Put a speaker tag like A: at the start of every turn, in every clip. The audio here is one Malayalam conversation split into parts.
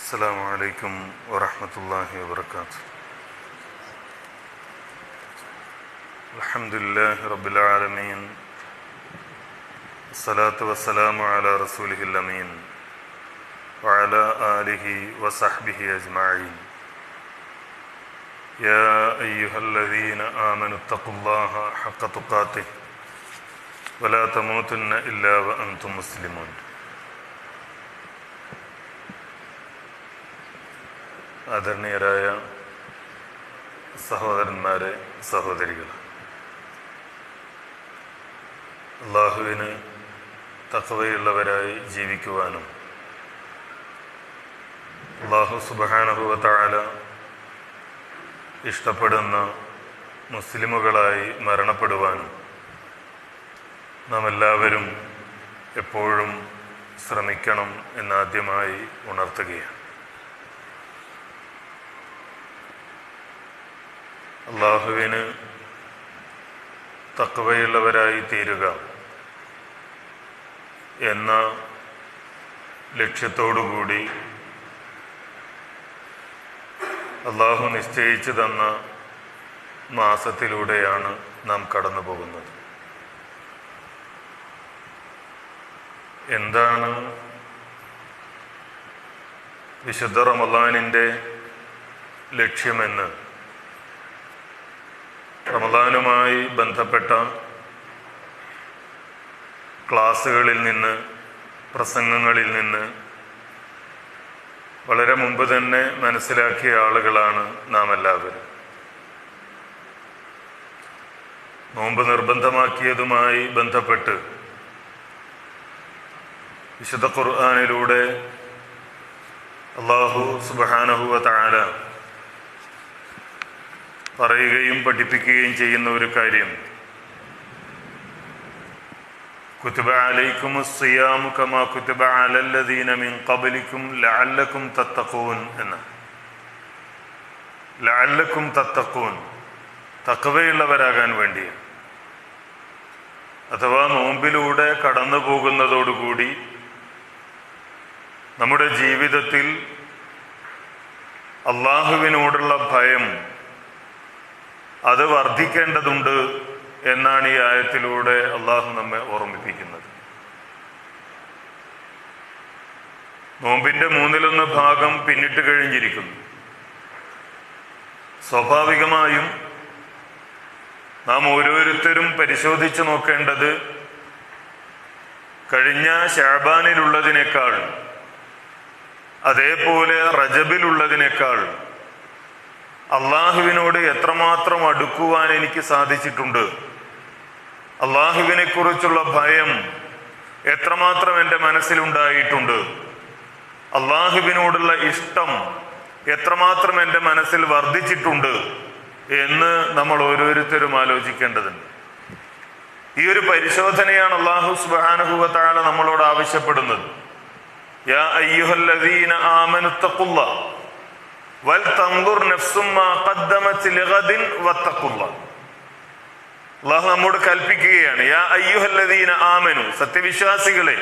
A: السلام عليكم ورحمة الله وبركاته. الحمد لله رب العالمين، الصلاة والسلام على رسوله الأمين وعلى آله وصحبه أجمعين. يا أيها الذين آمنوا اتقوا الله حق تقاته ولا تموتن إلا وأنتم مسلمون. ആദരണീയരായ സഹോദരന്മാരെ, സഹോദരികൾ, അല്ലാഹുവിന് തഖ്വയുള്ളവരായി ജീവിക്കുവാനും അല്ലാഹു സുബ്ഹാനഹു വ തആല ഇഷ്ടപ്പെടുന്ന മുസ്ലിമുകളായി മരണപ്പെടുവാനും നാം എല്ലാവരും എപ്പോഴും ശ്രമിക്കണം എന്നാദ്യമായി ഉണർത്തുകയാണ്. അല്ലാഹുവിന് തഖ്വയുള്ളവരായി തീരുക എന്ന ലക്ഷ്യത്തോടുകൂടി അല്ലാഹു നിശ്ചയിച്ചു തന്ന മാസത്തിലൂടെയാണ് നാം കടന്നു പോകുന്നത്. എന്താണ് വിശുദ്ധ റമളാനിൻ്റെ ലക്ഷ്യമെന്ന് റമളാനുമായി ബന്ധപ്പെട്ട ക്ലാസ്സുകളിൽ നിന്ന്, പ്രസംഗങ്ങളിൽ നിന്ന് വളരെ മുമ്പ് തന്നെ മനസ്സിലാക്കിയ ആളുകളാണ് നാം എല്ലാവരും. നോമ്പ് നിർബന്ധമാക്കിയതുമായി ബന്ധപ്പെട്ട് വിശുദ്ധ ഖുർആനിലൂടെ അല്ലാഹു സുബ്ഹാനഹു വ തആല പറയുകയും പഠിപ്പിക്കുകയും ചെയ്യുന്ന ഒരു കാര്യം, കുതുബ അലൈക്കുമുസ് സിയാമു കമാ കുതുബ അലല്ലദീന മിൻ ഖബ്ലിക്കും ലഅല്ലക്കും തത്തഖൂൻ എന്ന്. ലഅല്ലക്കും തത്തഖൂൻ, തഖ്വയുള്ളവരാകാൻ വേണ്ടി, അഥവാ നോമ്പിലൂടെ കടന്നു പോകുന്നതോടുകൂടി നമ്മുടെ ജീവിതത്തിൽ അല്ലാഹുവിനോടുള്ള ഭയം അത് വർദ്ധിക്കേണ്ടതുണ്ട് എന്നാണ് ഈ ആയത്തിലൂടെ അള്ളാഹു നമ്മെ ഓർമ്മിപ്പിക്കുന്നത്. നോമ്പിന്റെ 1/3 ഭാഗം പിന്നിട്ട് കഴിഞ്ഞിരിക്കുന്നു. സ്വാഭാവികമായും നാം ഓരോരുത്തരും പരിശോധിച്ചു നോക്കേണ്ടത് കഴിഞ്ഞ ശഅബാനിലുള്ളതിനേക്കാൾ, അതേപോലെ റജബിലുള്ളതിനേക്കാൾ അള്ളാഹുവിനോട് എത്രമാത്രം അടുക്കുവാൻ എനിക്ക് സാധിച്ചിട്ടുണ്ട്, അള്ളാഹുവിനെ കുറിച്ചുള്ള ഭയം എത്രമാത്രം എൻ്റെ മനസ്സിലുണ്ടായിട്ടുണ്ട്, അള്ളാഹുവിനോടുള്ള ഇഷ്ടം എത്രമാത്രം എൻ്റെ മനസ്സിൽ വർദ്ധിച്ചിട്ടുണ്ട് എന്ന് നമ്മൾ ഓരോരുത്തരും ആലോചിക്കേണ്ടതുണ്ട്. ഈ ഒരു പരിശോധനയാണ് അല്ലാഹു സുബ്ഹാനഹു വ തആല നമ്മളോട് ആവശ്യപ്പെടുന്നത്. യാ അയ്യുഹല്ലദീന ആമനുത്തഖുല്ലാഹ് വൽ തൻദുർ നഫ്സും മാ ഖദ്ദമത് ലിഗദിൻ വത്തഖുല്ലാഹ്. അല്ലാഹു നമ്മോട് കൽപ്പിക്കുകയാണ്, യാ അയ്യുഹല്ലദീന ആമനു, സത്യവിശ്വാസികളെ.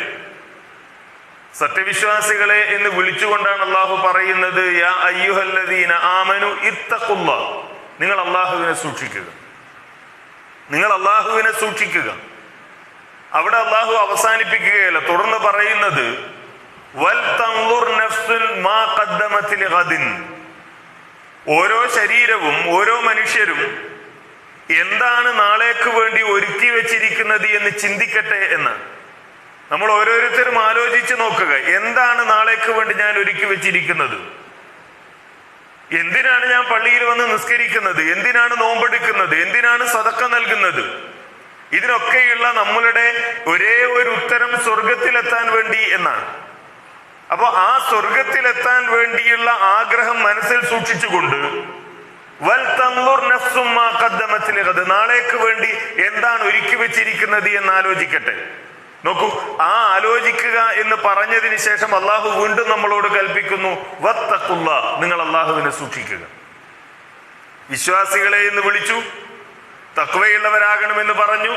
A: സത്യവിശ്വാസികളെ എന്ന് വിളിച്ചുകൊണ്ടാണ് അല്ലാഹു പറയുന്നത്, യാ അയ്യുഹല്ലദീന ആമനു ഇത്തഖുല്ലാഹ്, നിങ്ങൾ അല്ലാഹുവിനെ സൂക്ഷിക്കുക, നിങ്ങൾ അല്ലാഹുവിനെ സൂക്ഷിക്കുക. അവിടെ അല്ലാഹു അവസാനിപ്പിക്കുകയല്ല, തുടർന്ന് പറയുന്നത് വൽ തൻദുർ നഫ്സുൻ മാ ഖദ്ദമത് ലിഗദിൻ. ഓരോ ശരീരവും, ഓരോ മനുഷ്യരും എന്താണ് നാളേക്ക് വേണ്ടി ഒരുക്കി വെച്ചിരിക്കുന്നത് എന്ന് ചിന്തിക്കട്ടെ എന്ന്. നമ്മൾ ഓരോരുത്തരും ആലോചിച്ച് നോക്കുക, എന്താണ് നാളേക്ക് വേണ്ടി ഞാൻ ഒരുക്കി വെച്ചിരിക്കുന്നത്? എന്തിനാണ് ഞാൻ പള്ളിയിൽ വന്ന് നിസ്കരിക്കുന്നത്? എന്തിനാണ് നോമ്പെടുക്കുന്നത്? എന്തിനാണ് സദഖ നൽകുന്നത്? ഇതിനൊക്കെയുള്ള നമ്മളുടെ ഒരേ ഒരു ഉത്തരം സ്വർഗത്തിലെത്താൻ വേണ്ടി എന്നാണ്. അപ്പൊ ആ സ്വർഗത്തിലെത്താൻ വേണ്ടിയുള്ള ആഗ്രഹം മനസ്സിൽ സൂക്ഷിച്ചുകൊണ്ട് വൽ തൻദുർ നഫ്സും മാ ഖദ്ദമത് ലിഗദ്, നാളേക്ക് വേണ്ടി എന്താണ് ഒരുക്കി വെച്ചിരിക്കുന്നത് എന്ന് ആലോചിക്കട്ടെ. നോക്കൂ, ആ ആലോചിക്കുക എന്ന് പറഞ്ഞതിന് ശേഷം അല്ലാഹു വീണ്ടും നമ്മളോട് കൽപ്പിക്കുന്നു, വത്തഖുല്ലാഹ്, നിങ്ങൾ അല്ലാഹുവിനെ സൂക്ഷിക്കുക. വിശ്വാസികളെ എന്ന് വിളിച്ചു, തഖ്വയുള്ളവരാകണമെന്ന് പറഞ്ഞു,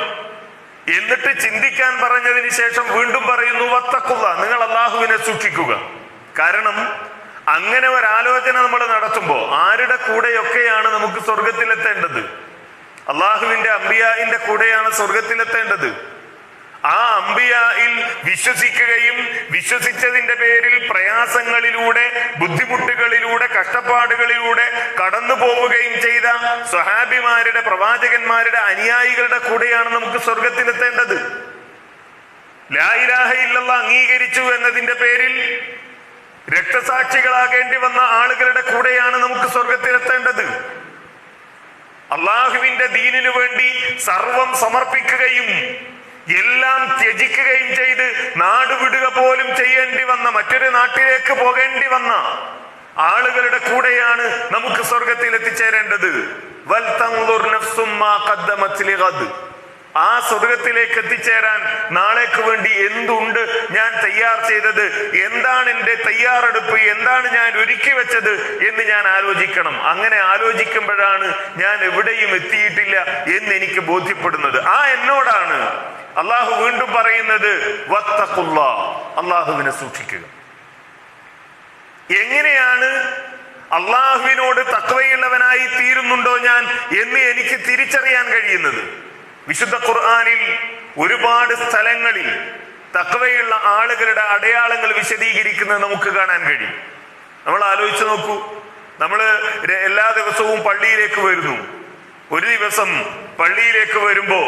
A: എന്നിട്ട് ചിന്തിക്കാൻ പറഞ്ഞതിന് ശേഷം വീണ്ടും പറയുന്നു വത്തഖുല്ലാഹ്, നിങ്ങൾ അല്ലാഹുവിനെ സൂക്ഷിക്കുക. കാരണം അങ്ങനെ ഒരാലോചന നമ്മൾ നടത്തുമ്പോൾ ആരുടെ കൂടെയൊക്കെയാണ് നമുക്ക് സ്വർഗത്തിലെത്തേണ്ടത്? അള്ളാഹുവിന്റെ അംബിയാഇന്റെ കൂടെയാണ് സ്വർഗത്തിലെത്തേണ്ടത്. ആ അംബിയായിൽ വിശ്വസിക്കുകയും വിശ്വസിച്ചതിന്റെ പേരിൽ പ്രയാസങ്ങളിലൂടെ, ബുദ്ധിമുട്ടുകളിലൂടെ, കഷ്ടപ്പാടുകളിലൂടെ കടന്നു പോവുകയും ചെയ്ത സ്വഹാബിമാരുടെ, പ്രവാചകന്മാരുടെ അനുയായികളുടെ കൂടെയാണ് നമുക്ക് സ്വർഗത്തിലെത്തേണ്ടത്. ലാ ഇലാഹ ഇല്ലല്ലാഹ് അംഗീകരിച്ചു എന്നതിന്റെ പേരിൽ രക്തസാക്ഷികളാകേണ്ടി വന്ന ആളുകളുടെ കൂടെയാണ് നമുക്ക് സ്വർഗത്തിലെത്തേണ്ടത്. അള്ളാഹുവിന്റെ ദീനിനു വേണ്ടി സർവം സമർപ്പിക്കുകയും എല്ലാം ത്യജിക്കുകയും ചെയ്ത് നാടുവിടുക പോലും ചെയ്യേണ്ടി വന്ന, മറ്റൊരു നാട്ടിലേക്ക് പോകേണ്ടി വന്ന ആളുകളുടെ കൂടെയാണ് നമുക്ക് സ്വർഗത്തിൽ എത്തിച്ചേരേണ്ടത്. വൽ തൻദുർ നഫ്സും മാ ഖദ്ദമത് ലിഗദ്. ആ സ്വർഗത്തിലേക്ക് എത്തിച്ചേരാൻ നാളേക്ക് വേണ്ടി എന്തുണ്ട് ഞാൻ തയ്യാർ ചെയ്തത്, എന്താണ് എന്റെ തയ്യാറെടുപ്പ്, എന്താണ് ഞാൻ ഒരുക്കി വെച്ചത് എന്ന് ഞാൻ ആലോചിക്കണം. അങ്ങനെ ആലോചിക്കുമ്പോഴാണ് ഞാൻ എവിടെയും എത്തിയിട്ടില്ല എന്ന് എനിക്ക് ബോധ്യപ്പെടുന്നത്. ആ എന്നോടാണ് അള്ളാഹു വീണ്ടും പറയുന്നത്, വത്തഖുല്ലാഹ്, അള്ളാഹുവിനെ സൂക്ഷിക്കുക. എങ്ങനെയാണ് അള്ളാഹുവിനോട് തഖ്വയുള്ളവനായി തീരുന്നുണ്ടോ ഞാൻ എന്ന് എനിക്ക് തിരിച്ചറിയാൻ കഴിയുന്നത്? വിശുദ്ധ ഖുർആനിൽ ഒരുപാട് സ്ഥലങ്ങളിൽ തഖ്വയുള്ള ആളുകളുടെ അടയാളങ്ങൾ വിശദീകരിക്കുന്നത് നമുക്ക് കാണാൻ കഴിയും. നമ്മൾ ആലോചിച്ച് നോക്കൂ. നമ്മൾ എല്ലാ ദിവസവും പള്ളിയിലേക്ക് വരുന്നു. ഒരു ദിവസം പള്ളിയിലേക്ക് വരുമ്പോ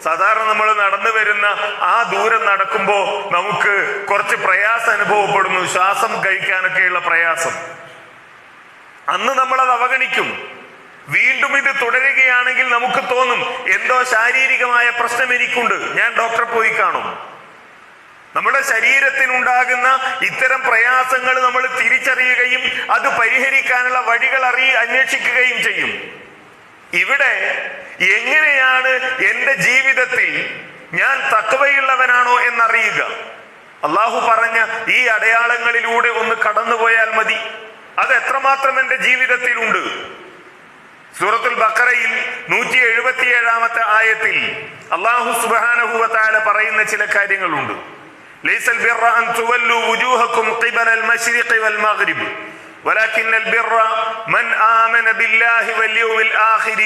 A: സാധാരണ നമ്മൾ നടന്നു വരുന്ന ആ ദൂരം നടക്കുമ്പോ നമുക്ക് കുറച്ച് പ്രയാസം അനുഭവപ്പെടുന്നു, ശ്വാസം കഴിക്കാനൊക്കെയുള്ള പ്രയാസം. അന്ന് നമ്മളത് അവഗണിക്കും. വീണ്ടും ഇത് തുടരുകയാണെങ്കിൽ നമുക്ക് തോന്നും, എന്തോ ശാരീരികമായ പ്രശ്നം എനിക്കുണ്ട്, ഞാൻ ഡോക്ടറെ പോയി കാണും. നമ്മുടെ ശരീരത്തിനുണ്ടാകുന്ന ഇത്തരം പ്രയാസങ്ങൾ നമ്മൾ തിരിച്ചറിയുകയും അത് പരിഹരിക്കാനുള്ള വഴികൾ അന്വേഷിക്കുകയും ചെയ്യും. ഇവിടെ എങ്ങനെയാണ് എന്റെ ജീവിതത്തിൽ ഞാൻ തഖ്വയുള്ളവനാണോ എന്നറിയുക? അള്ളാഹു പറഞ്ഞ ഈ അടയാളങ്ങളിലൂടെ ഒന്ന് കടന്നുപോയാൽ മതി. അത് എത്രമാത്രം എന്റെ ജീവിതത്തിലുണ്ട്? സൂറത്തുൽ ബഖറയിൽ 177-ാമത്തെ ആയത്തിൽ അല്ലാഹു സുബ്ഹാനഹു വ തആല പറയുന്ന ചില കാര്യങ്ങളുണ്ട്. ലൈസൽ ബിർറ അൻ തുവല്ലു വുജൂഹക്കും ഖിബലൽ മശ്രിഖി വൽ മഗ്രിബ് ولكن البر من آمن بالله واليوم الآخر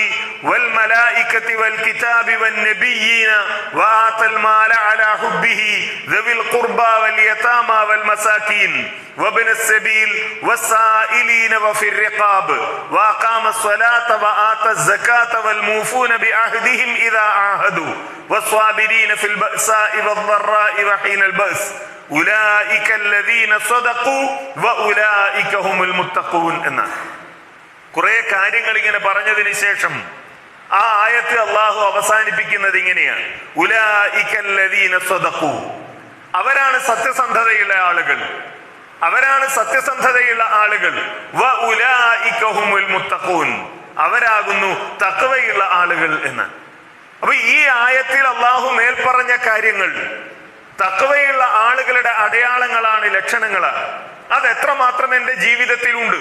A: والملائكة والكتاب والنبيين وآتى المال على حبه ذوي القربى واليتامى والمساكين وابن السبيل والسائلين وفي الرقاب وأقام الصلاة وآتى الزكاة والموفون بعهدهم إذا عاهدوا والصابرين في البأساء والضراء وحين البأس ഉലൈക അല്ലദീന സദഖൂ വഉലൈക ഹുമുൽ മുത്തഖൂൻ എന്നാണ്. കുറെ കാര്യങ്ങൾ ഇങ്ങനെ പറഞ്ഞതിന് ശേഷം ആ ആയത്ത് അള്ളാഹു അവസാനിപ്പിക്കുന്നത് ഇങ്ങനെയാണ്, ഉലൈക അല്ലദീന സദഖൂ. അവരാണ് സത്യസന്ധതയുള്ള ആളുകൾ, അവരാണ് സത്യസന്ധതയുള്ള ആളുകൾ. വഉലൈക ഹുമുൽ മുത്തഖൂൻ, അവരാകുന്നു തഖ്വയുള്ള ആളുകൾ എന്ന്. അപ്പൊ ഈ ആയത്തിൽ അള്ളാഹു മേൽപ്പറഞ്ഞ കാര്യങ്ങൾ തഖ്വയുള്ള ആളുകളുടെ അടയാളങ്ങളാണ്, ലക്ഷണങ്ങളാണ്. അത് എത്രമാത്രം എന്റെ ജീവിതത്തിലുണ്ട്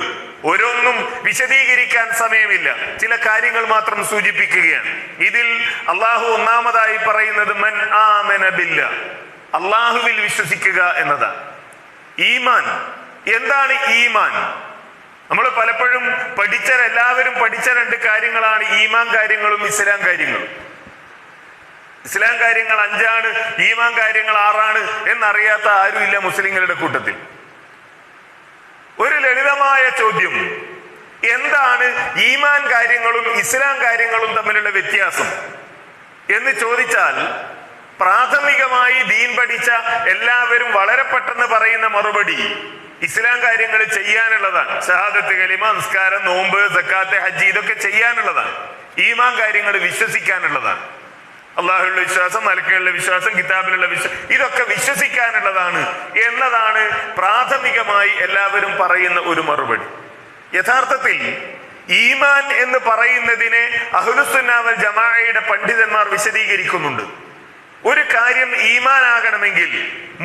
A: ഓരോന്നും വിശദീകരിക്കാൻ സമയമില്ല, ചില കാര്യങ്ങൾ മാത്രം സൂചിപ്പിക്കുകയാണ്. ഇതിൽ അള്ളാഹു ഒന്നാമതായി പറയുന്നത് മൻ ആമന ബില്ലാഹ്, അള്ളാഹുവിൽ വിശ്വസിക്കുക എന്നതാണ്. ഈമാൻ എന്താണ്? ഈമാൻ നമ്മൾ പലപ്പോഴും എല്ലാവരും പഠിച്ച രണ്ട് കാര്യങ്ങളാണ് ഈമാൻ കാര്യങ്ങളും ഇസ്ലാം കാര്യങ്ങളും. ഇസ്ലാം കാര്യങ്ങൾ 5 ഈമാൻ കാര്യങ്ങൾ 6 എന്നറിയാത്ത ആരുമില്ല മുസ്ലിങ്ങളുടെ കൂട്ടത്തിൽ. ഒരു ലളിതമായ ചോദ്യം, എന്താണ് ഈമാൻ കാര്യങ്ങളും ഇസ്ലാം കാര്യങ്ങളും തമ്മിലുള്ള വ്യത്യാസം എന്ന് ചോദിച്ചാൽ പ്രാഥമികമായി ദീൻ പഠിച്ച എല്ലാവരും വളരെ പെട്ടെന്ന് പറയുന്ന മറുപടി ഇസ്ലാം കാര്യങ്ങൾ ചെയ്യാനുള്ളതാണ്. ഷഹാദത്ത് കലിമ, നിസ്കാരം, നോമ്പ്, സക്കാത്ത്, ഹജ്ജ് ഇതൊക്കെ ചെയ്യാനുള്ളതാണ്. ഈമാൻ കാര്യങ്ങൾ വിശ്വസിക്കാനുള്ളതാണ്. അള്ളാഹുവിലുള്ള വിശ്വാസം, മലക്കുകളിലുള്ള വിശ്വാസം, കിതാബിലുള്ള വിശ്വാസം, ഇതൊക്കെ വിശ്വസിക്കാനുള്ളതാണ് എന്നതാണ് പ്രാഥമികമായി എല്ലാവരും പറയുന്ന ഒരു മറുപടി. യഥാർത്ഥത്തിൽ ഈമാൻ എന്ന് പറയുന്നതിനെ അഹ്ലുസുന്ന വൽ ജമാഅയുടെ പണ്ഡിതന്മാർ വിശദീകരിക്കുന്നുണ്ട്. ഒരു കാര്യം ഈമാൻ ആകണമെങ്കിൽ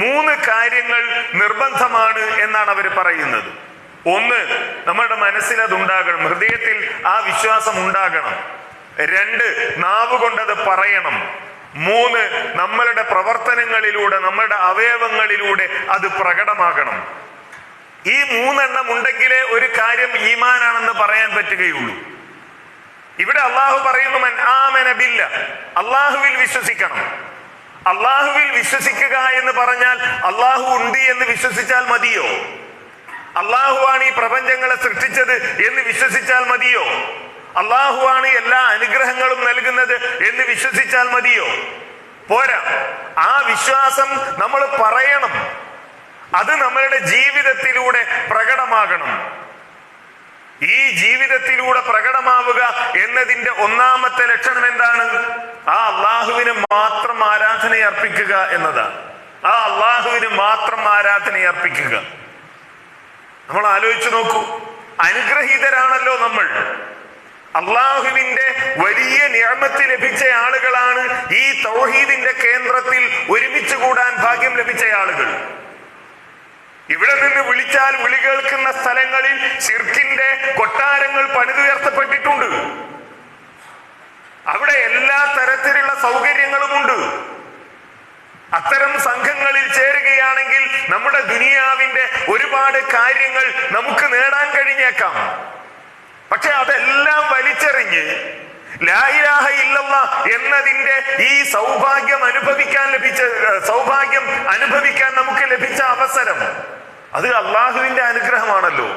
A: 3 കാര്യങ്ങൾ നിർബന്ധമാണ് എന്നാണ് അവർ പറയുന്നത്. 1, നമ്മുടെ മനസ്സിൽ അതുണ്ടാകണം, ഹൃദയത്തിൽ ആ വിശ്വാസം ഉണ്ടാകണം. 2, നാവ് കൊണ്ടത് പറയണം. 3, നമ്മളുടെ പ്രവർത്തനങ്ങളിലൂടെ, നമ്മളുടെ അവയവങ്ങളിലൂടെ അത് പ്രകടമാകണം. ഈ മൂന്നെണ്ണം ഉണ്ടെങ്കിലേ ഒരു കാര്യം ഈമാനാണെന്ന് പറയാൻ പറ്റുകയുള്ളൂ. ഇവിടെ അള്ളാഹു പറയുന്നു മൻ ആമന ബില്ല, അള്ളാഹുവിൽ വിശ്വസിക്കണം. അള്ളാഹുവിൽ വിശ്വസിക്കുക എന്ന് പറഞ്ഞാൽ അള്ളാഹു ഉണ്ട് എന്ന് വിശ്വസിച്ചാൽ മതിയോ? അള്ളാഹുവാണ് ഈ പ്രപഞ്ചങ്ങളെ സൃഷ്ടിച്ചത് എന്ന് വിശ്വസിച്ചാൽ മതിയോ? അള്ളാഹുവാണ് എല്ലാ അനുഗ്രഹങ്ങളും നൽകുന്നത് എന്ന് വിശ്വസിച്ചാൽ മതിയോ? പോരാ. ആ വിശ്വാസം നമ്മൾ പറയണം, അത് നമ്മളുടെ ജീവിതത്തിലൂടെ പ്രകടമാകണം. ഈ ജീവിതത്തിലൂടെ പ്രകടമാവുക എന്നതിന്റെ ഒന്നാമത്തെ ലക്ഷണം എന്താണ്? ആ അള്ളാഹുവിന് മാത്രം ആരാധന അർപ്പിക്കുക എന്നതാണ്. ആ അള്ളാഹുവിന് മാത്രം ആരാധന അർപ്പിക്കുക. നമ്മൾ ആലോചിച്ചു നോക്കൂ, അനുഗ്രഹീതരാണല്ലോ നമ്മൾ. അള്ളാഹുവിന്റെ വലിയ നിഅമത്ത് ലഭിച്ച ആളുകളാണ് ഈ തൗഹീദിന്റെ കേന്ദ്രത്തിൽ ഒരുമിച്ച് കൂടാൻ ഭാഗ്യം ലഭിച്ച ആളുകൾ. ഇവിടെ നിന്ന് വിളിച്ചാൽ വിളി കേൾക്കുന്ന സ്ഥലങ്ങളിൽ ശിർക്കിന്റെ കൊട്ടാരങ്ങൾ പണിതുയർത്തപ്പെട്ടിട്ടുണ്ട്. അവിടെ എല്ലാ തരത്തിലുള്ള സൗകര്യങ്ങളുമുണ്ട്. അത്തരം സംഘങ്ങളിൽ ചേരുകയാണെങ്കിൽ നമ്മുടെ ദുനിയാവിന്റെ ഒരുപാട് കാര്യങ്ങൾ നമുക്ക് നേടാൻ കഴിഞ്ഞേക്കാം. പക്ഷെ അതെല്ലാം വലിച്ചെറിഞ്ഞ് ലാ ഇലാഹ ഇല്ലല്ലാഹ് എന്നതിന്റെ ഈ സൗഭാഗ്യം അനുഭവിക്കാൻ നമുക്ക് ലഭിച്ച അവസരം, അത് അള്ളാഹുവിന്റെ അനുഗ്രഹമാണല്ലോ.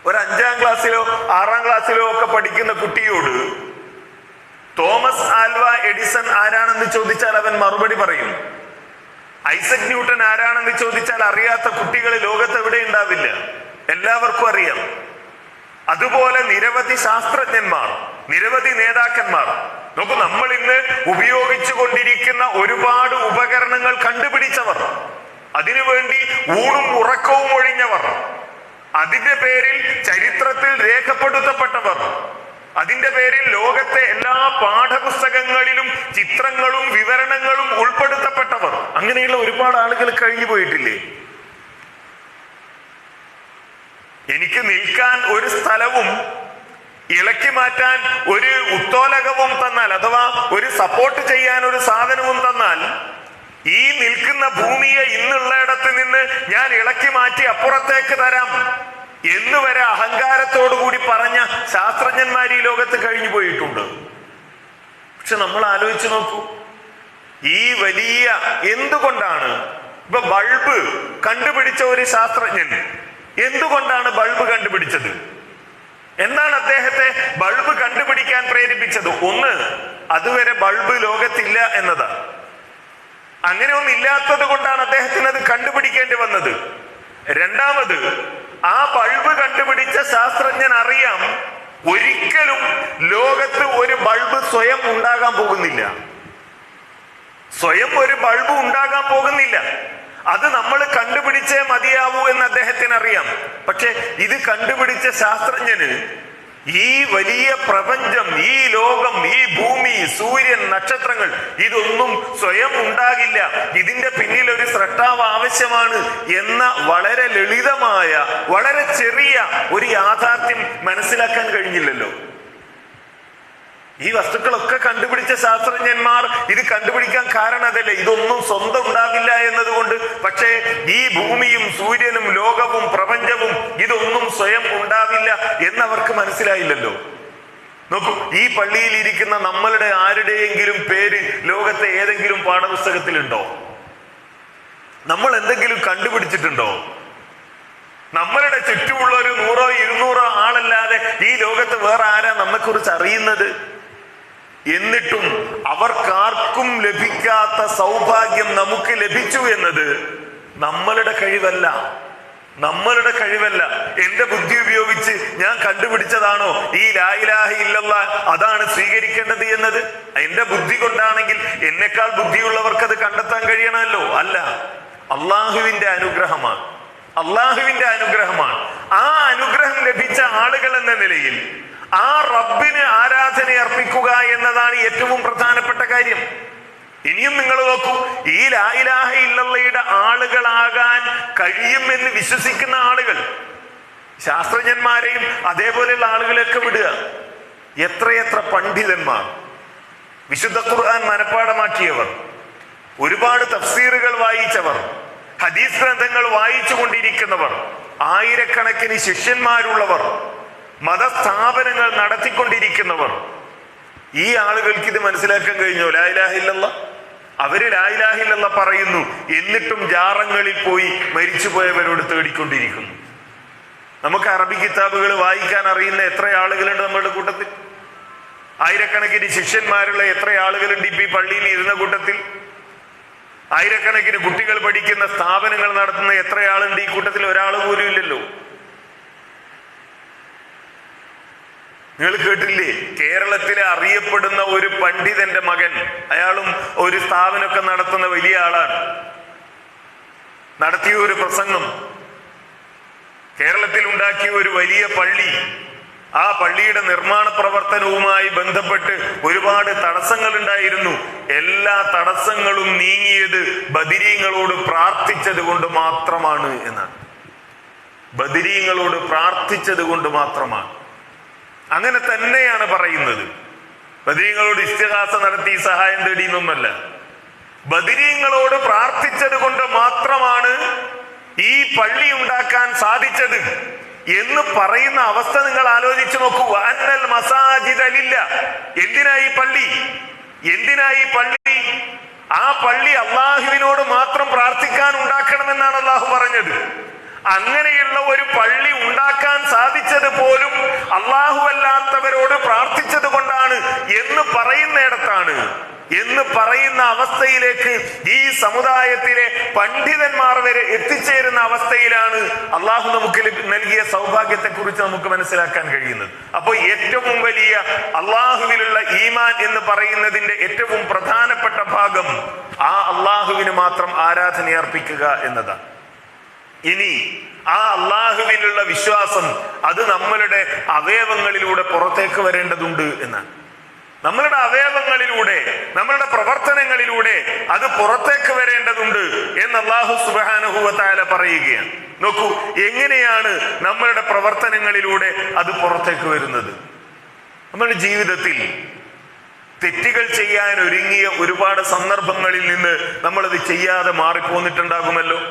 A: ഒരു 5ാം ക്ലാസ്സിലോ 6ാം ക്ലാസ്സിലോ ഒക്കെ പഠിക്കുന്ന കുട്ടിയോട് തോമസ് ആൽവ എഡിസൺ ആരാണെന്ന് ചോദിച്ചാൽ അവൻ മറുപടി പറയും. ഐസക് ന്യൂട്ടൻ ആരാണെന്ന് ചോദിച്ചാൽ അറിയാത്ത കുട്ടികൾ ലോകത്ത് എവിടെ ഉണ്ടാവില്ല, എല്ലാവർക്കും അറിയാം. അതുപോലെ നിരവധി ശാസ്ത്രജ്ഞന്മാർ, നിരവധി നേതാക്കന്മാർ. നോക്കൂ, നമ്മൾ ഇന്ന് ഉപയോഗിച്ചു കൊണ്ടിരിക്കുന്ന ഒരുപാട് ഉപകരണങ്ങൾ കണ്ടുപിടിച്ചവർ, അതിനുവേണ്ടി ഊണും ഉറക്കവും ഒഴിഞ്ഞവർ, അതിന്റെ പേരിൽ ചരിത്രത്തിൽ രേഖപ്പെടുത്തപ്പെട്ടവർ, അതിന്റെ പേരിൽ ലോകത്തെ എല്ലാ പാഠപുസ്തകങ്ങളിലും ചിത്രങ്ങളും വിവരണങ്ങളും ഉൾപ്പെടുത്തപ്പെട്ടവർ, അങ്ങനെയുള്ള ഒരുപാട് ആളുകൾ കഴിഞ്ഞു പോയിട്ടില്ലേ? എനിക്ക് നിൽക്കാൻ ഒരു സ്ഥലവും ഇളക്കി മാറ്റാൻ ഒരു ഉത്തോലകവും തന്നാൽ, അഥവാ ഒരു സപ്പോർട്ട് ചെയ്യാൻ ഒരു സാധനവും തന്നാൽ, ഈ നിൽക്കുന്ന ഭൂമിയെ ഇന്നുള്ളയിടത്ത് നിന്ന് ഞാൻ ഇളക്കി മാറ്റി അപ്പുറത്തേക്ക് തരാം എന്ന് വരെ അഹങ്കാരത്തോടു കൂടി പറഞ്ഞ ശാസ്ത്രജ്ഞന്മാർ ഈ ലോകത്ത് കഴിഞ്ഞു പോയിട്ടുണ്ട്. പക്ഷെ നമ്മൾ ആലോചിച്ച് നോക്കൂ, ഈ വലിയ എന്തുകൊണ്ടാണ് ഇപ്പൊ ബൾബ് കണ്ടുപിടിച്ച ഒരു ശാസ്ത്രജ്ഞൻ എന്തുകൊണ്ടാണ് ബൾബ് കണ്ടുപിടിച്ചത്? എന്താണ് അദ്ദേഹത്തെ ബൾബ് കണ്ടുപിടിക്കാൻ പ്രേരിപ്പിച്ചത്? ഒന്ന്, അതുവരെ ബൾബ് ലോകത്തില്ല എന്നതാണ്. അങ്ങനെ ഒന്നും ഇല്ലാത്തത് കൊണ്ടാണ് അദ്ദേഹത്തിന് അത് കണ്ടുപിടിക്കേണ്ടി വന്നത്. രണ്ടാമത്, ആ ബൾബ് കണ്ടുപിടിച്ച ശാസ്ത്രജ്ഞൻ അറിയാം, ഒരിക്കലും ലോകത്ത് ഒരു ബൾബ് സ്വയം ഉണ്ടാകാൻ പോകുന്നില്ല. സ്വയം ഒരു ബൾബ് ഉണ്ടാകാൻ പോകുന്നില്ല. അത് നമ്മൾ കണ്ടുപിടിച്ചേ മതിയാവൂ എന്ന് അദ്ദേഹത്തിന് അറിയാം. പക്ഷെ ഇത് കണ്ടുപിടിച്ച ശാസ്ത്രജ്ഞന് ഈ വലിയ പ്രപഞ്ചം, ഈ ലോകം, ഈ ഭൂമി, സൂര്യൻ, നക്ഷത്രങ്ങൾ, ഇതൊന്നും സ്വയം ഉണ്ടാകില്ല, ഇതിന്റെ പിന്നിൽ ഒരു സ്രഷ്ടാവ് ആവശ്യമാണ് എന്ന വളരെ ലളിതമായ, വളരെ ചെറിയ ഒരു യാഥാർത്ഥ്യം മനസ്സിലാക്കാൻ കഴിഞ്ഞില്ലല്ലോ. ഈ വസ്തുക്കളൊക്കെ കണ്ടുപിടിച്ച ശാസ്ത്രജ്ഞന്മാർ ഇത് കണ്ടുപിടിക്കാൻ കാരണം അതല്ലേ, ഇതൊന്നും സ്വന്തം ഉണ്ടാവില്ല എന്നതുകൊണ്ട്. പക്ഷേ ഈ ഭൂമിയും സൂര്യനും ലോകവും പ്രപഞ്ചവും ഇതൊന്നും സ്വയം ഉണ്ടാവില്ല എന്നവർക്ക് മനസ്സിലായില്ലല്ലോ. നോക്കൂ, ഈ പള്ളിയിൽ ഇരിക്കുന്ന നമ്മളുടെ ആരുടെയെങ്കിലും പേര് ലോകത്തെ ഏതെങ്കിലും പാഠപുസ്തകത്തിലുണ്ടോ? നമ്മൾ എന്തെങ്കിലും കണ്ടുപിടിച്ചിട്ടുണ്ടോ? നമ്മളുടെ ചുറ്റുമുള്ള ഒരു 100 200 ആളല്ലാതെ ഈ ലോകത്ത് വേറെ ആരാ നമ്മെക്കുറിച്ച് അറിയുന്നത്? എന്നിട്ടും അവർക്കാർക്കും ലഭിക്കാത്ത സൗഭാഗ്യം നമുക്ക് ലഭിച്ചു എന്നത് നമ്മളുടെ കഴിവല്ല, നമ്മളുടെ കഴിവല്ല. എന്റെ ബുദ്ധി ഉപയോഗിച്ച് ഞാൻ കണ്ടുപിടിച്ചതാണോ ഈ ലാ ഇലാഹ ഇല്ലല്ലാഹ് അതാണ് സ്വീകരിക്കേണ്ടത് എന്നത്? എന്റെ ബുദ്ധി കൊണ്ടാണെങ്കിൽ എന്നെക്കാൾ ബുദ്ധിയുള്ളവർക്ക് അത് കണ്ടെത്താൻ കഴിയണമല്ലോ. അല്ല, അള്ളാഹുവിന്റെ അനുഗ്രഹമാണ്, അള്ളാഹുവിന്റെ അനുഗ്രഹമാണ്. ആ അനുഗ്രഹം ലഭിച്ച ആളുകൾ എന്ന നിലയിൽ ആ റബ്ബിന് ആരാധന അർപ്പിക്കുക എന്നതാണ് ഏറ്റവും പ്രധാനപ്പെട്ട കാര്യം. ഇനിയും നിങ്ങൾ നോക്കൂ, ഈ ലാ ഇലാഹ ഇല്ലല്ലാഹയുടെ ആളുകളാകാൻ കഴിയുമെന്ന് വിശ്വസിക്കുന്ന ആളുകൾ, ശാസ്ത്രജ്ഞന്മാരെയും അതേപോലെയുള്ള ആളുകളെയൊക്കെ വിടുക. എത്രയെത്ര പണ്ഡിതന്മാർ, വിശുദ്ധ ഖുർആൻ മനഃപ്പാഠമാക്കിയവർ, ഒരുപാട് തഫ്സീറുകൾ വായിച്ചവർ, ഹദീസ് ഗ്രന്ഥങ്ങൾ വായിച്ചു കൊണ്ടിരിക്കുന്നവർ, ആയിരക്കണക്കിന് ശിഷ്യന്മാരുള്ളവർ, മതസ്ഥാപനങ്ങൾ നടത്തിക്കൊണ്ടിരിക്കുന്നവർ, ഈ ആളുകൾക്ക് ഇത് മനസ്സിലാക്കാൻ കഴിഞ്ഞോ? ലാ ഇലാഹ ഇല്ലല്ലാഹ്. അവര് ലാ ഇലാഹ ഇല്ലല്ലാഹ് പറയുന്നു, എന്നിട്ടും ജാറങ്ങളിൽ പോയി മരിച്ചുപോയവരോട് തേടിക്കൊണ്ടിരിക്കുന്നു. നമുക്ക് അറബി കിതാബുകൾ വായിക്കാൻ അറിയുന്ന എത്ര ആളുകളുണ്ട് നമ്മുടെ കൂട്ടത്തിൽ? ആയിരക്കണക്കിന് ശിഷ്യന്മാരുള്ള എത്ര ആളുകളുണ്ട് ഇപ്പൊ ഈ പള്ളിയിൽ ഇരുന്ന കൂട്ടത്തിൽ? ആയിരക്കണക്കിന് കുട്ടികൾ പഠിക്കുന്ന സ്ഥാപനങ്ങൾ നടത്തുന്ന എത്ര ആളുണ്ട് ഈ കൂട്ടത്തിൽ? ഒരാൾ പോലും ഇല്ലല്ലോ. നിങ്ങൾ കേട്ടില്ലേ, കേരളത്തിലെ അറിയപ്പെടുന്ന ഒരു പണ്ഡിതന്റെ മകൻ, അയാളും ഒരു സ്ഥാപനമൊക്കെ നടത്തുന്ന വലിയ ആളാണ്, നടത്തിയ ഒരു പ്രസംഗം, കേരളത്തിൽ ഉണ്ടാക്കിയ ഒരു വലിയ പള്ളി, ആ പള്ളിയുടെ നിർമ്മാണ പ്രവർത്തനവുമായി ബന്ധപ്പെട്ട് ഒരുപാട് തടസ്സങ്ങൾ ഉണ്ടായിരുന്നു. എല്ലാ തടസ്സങ്ങളും നീങ്ങിയത് ബദരീങ്ങളോട് പ്രാർത്ഥിച്ചത് കൊണ്ട് മാത്രമാണ് എന്നാണ്. ബദരീങ്ങളോട് പ്രാർത്ഥിച്ചത് കൊണ്ട് മാത്രമാണ്. അങ്ങനെ തന്നെയാണ് പറയുന്നത്. ബദരീങ്ങളോട് ഇസ്തിഗാസ നടത്തി സഹായം തേടിയെന്നൊന്നല്ല, ബദരീങ്ങളോട് പ്രാർത്ഥിച്ചത് കൊണ്ട് മാത്രമാണ് ഈ പള്ളി ഉണ്ടാക്കാൻ സാധിച്ചത് എന്ന് പറയുന്ന അവസ്ഥ നിങ്ങൾ ആലോചിച്ചു നോക്കൂ. അന്നൽ മസാജിദ ലില്ലാഹ്. എന്തിനാ ഈ പള്ളി? എന്തിനാ ഈ പള്ളി? ആ പള്ളി അള്ളാഹുവിനോട് മാത്രം പ്രാർത്ഥിക്കാൻ ഉണ്ടാക്കണമെന്നാണ് അള്ളാഹു പറഞ്ഞത്. അങ്ങനെയുള്ള ഒരു പള്ളി ഉണ്ടാക്കാൻ സാധിച്ചത് പോലും അള്ളാഹു അല്ലാത്തവരോട് പ്രാർത്ഥിച്ചത് കൊണ്ടാണ് എന്ന് പറയുന്നിടത്താണ്, എന്ന് പറയുന്ന അവസ്ഥയിലേക്ക് ഈ സമുദായത്തിലെ പണ്ഡിതന്മാർ വരെ എത്തിച്ചേരുന്ന അവസ്ഥയിലാണ് അള്ളാഹു നമുക്ക് നൽകിയ സൗഭാഗ്യത്തെ കുറിച്ച് നമുക്ക് മനസ്സിലാക്കാൻ കഴിയുന്നത്. അപ്പോൾ ഏറ്റവും വലിയ അള്ളാഹുവിലുള്ള ഈമാൻ എന്ന് പറയുന്നതിന്റെ ഏറ്റവും പ്രധാനപ്പെട്ട ഭാഗം ആ അള്ളാഹുവിന് മാത്രം ആരാധനയർപ്പിക്കുക എന്നതാണ്. ഇനി ആ അള്ളാഹുവിലുള്ള വിശ്വാസം അത് നമ്മളുടെ അവയവങ്ങളിലൂടെ പുറത്തേക്ക് വരേണ്ടതുണ്ട് എന്നാണ്. നമ്മളുടെ അവയവങ്ങളിലൂടെ, നമ്മളുടെ പ്രവർത്തനങ്ങളിലൂടെ അത് പുറത്തേക്ക് വരേണ്ടതുണ്ട് എന്ന് അല്ലാഹു സുബ്ഹാനഹു വ തആല പറയുകയാണ്. നോക്കൂ, എങ്ങനെയാണ് നമ്മളുടെ പ്രവർത്തനങ്ങളിലൂടെ അത് പുറത്തേക്ക് വരുന്നത്? നമ്മുടെ ജീവിതത്തിൽ തെറ്റുകൾ ചെയ്യാൻ ഒരുങ്ങിയ ഒരുപാട് സന്ദർഭങ്ങളിൽ നിന്ന് നമ്മളത് ചെയ്യാതെ മാറിപ്പോന്നിട്ടുണ്ടാകുമല്ലോ.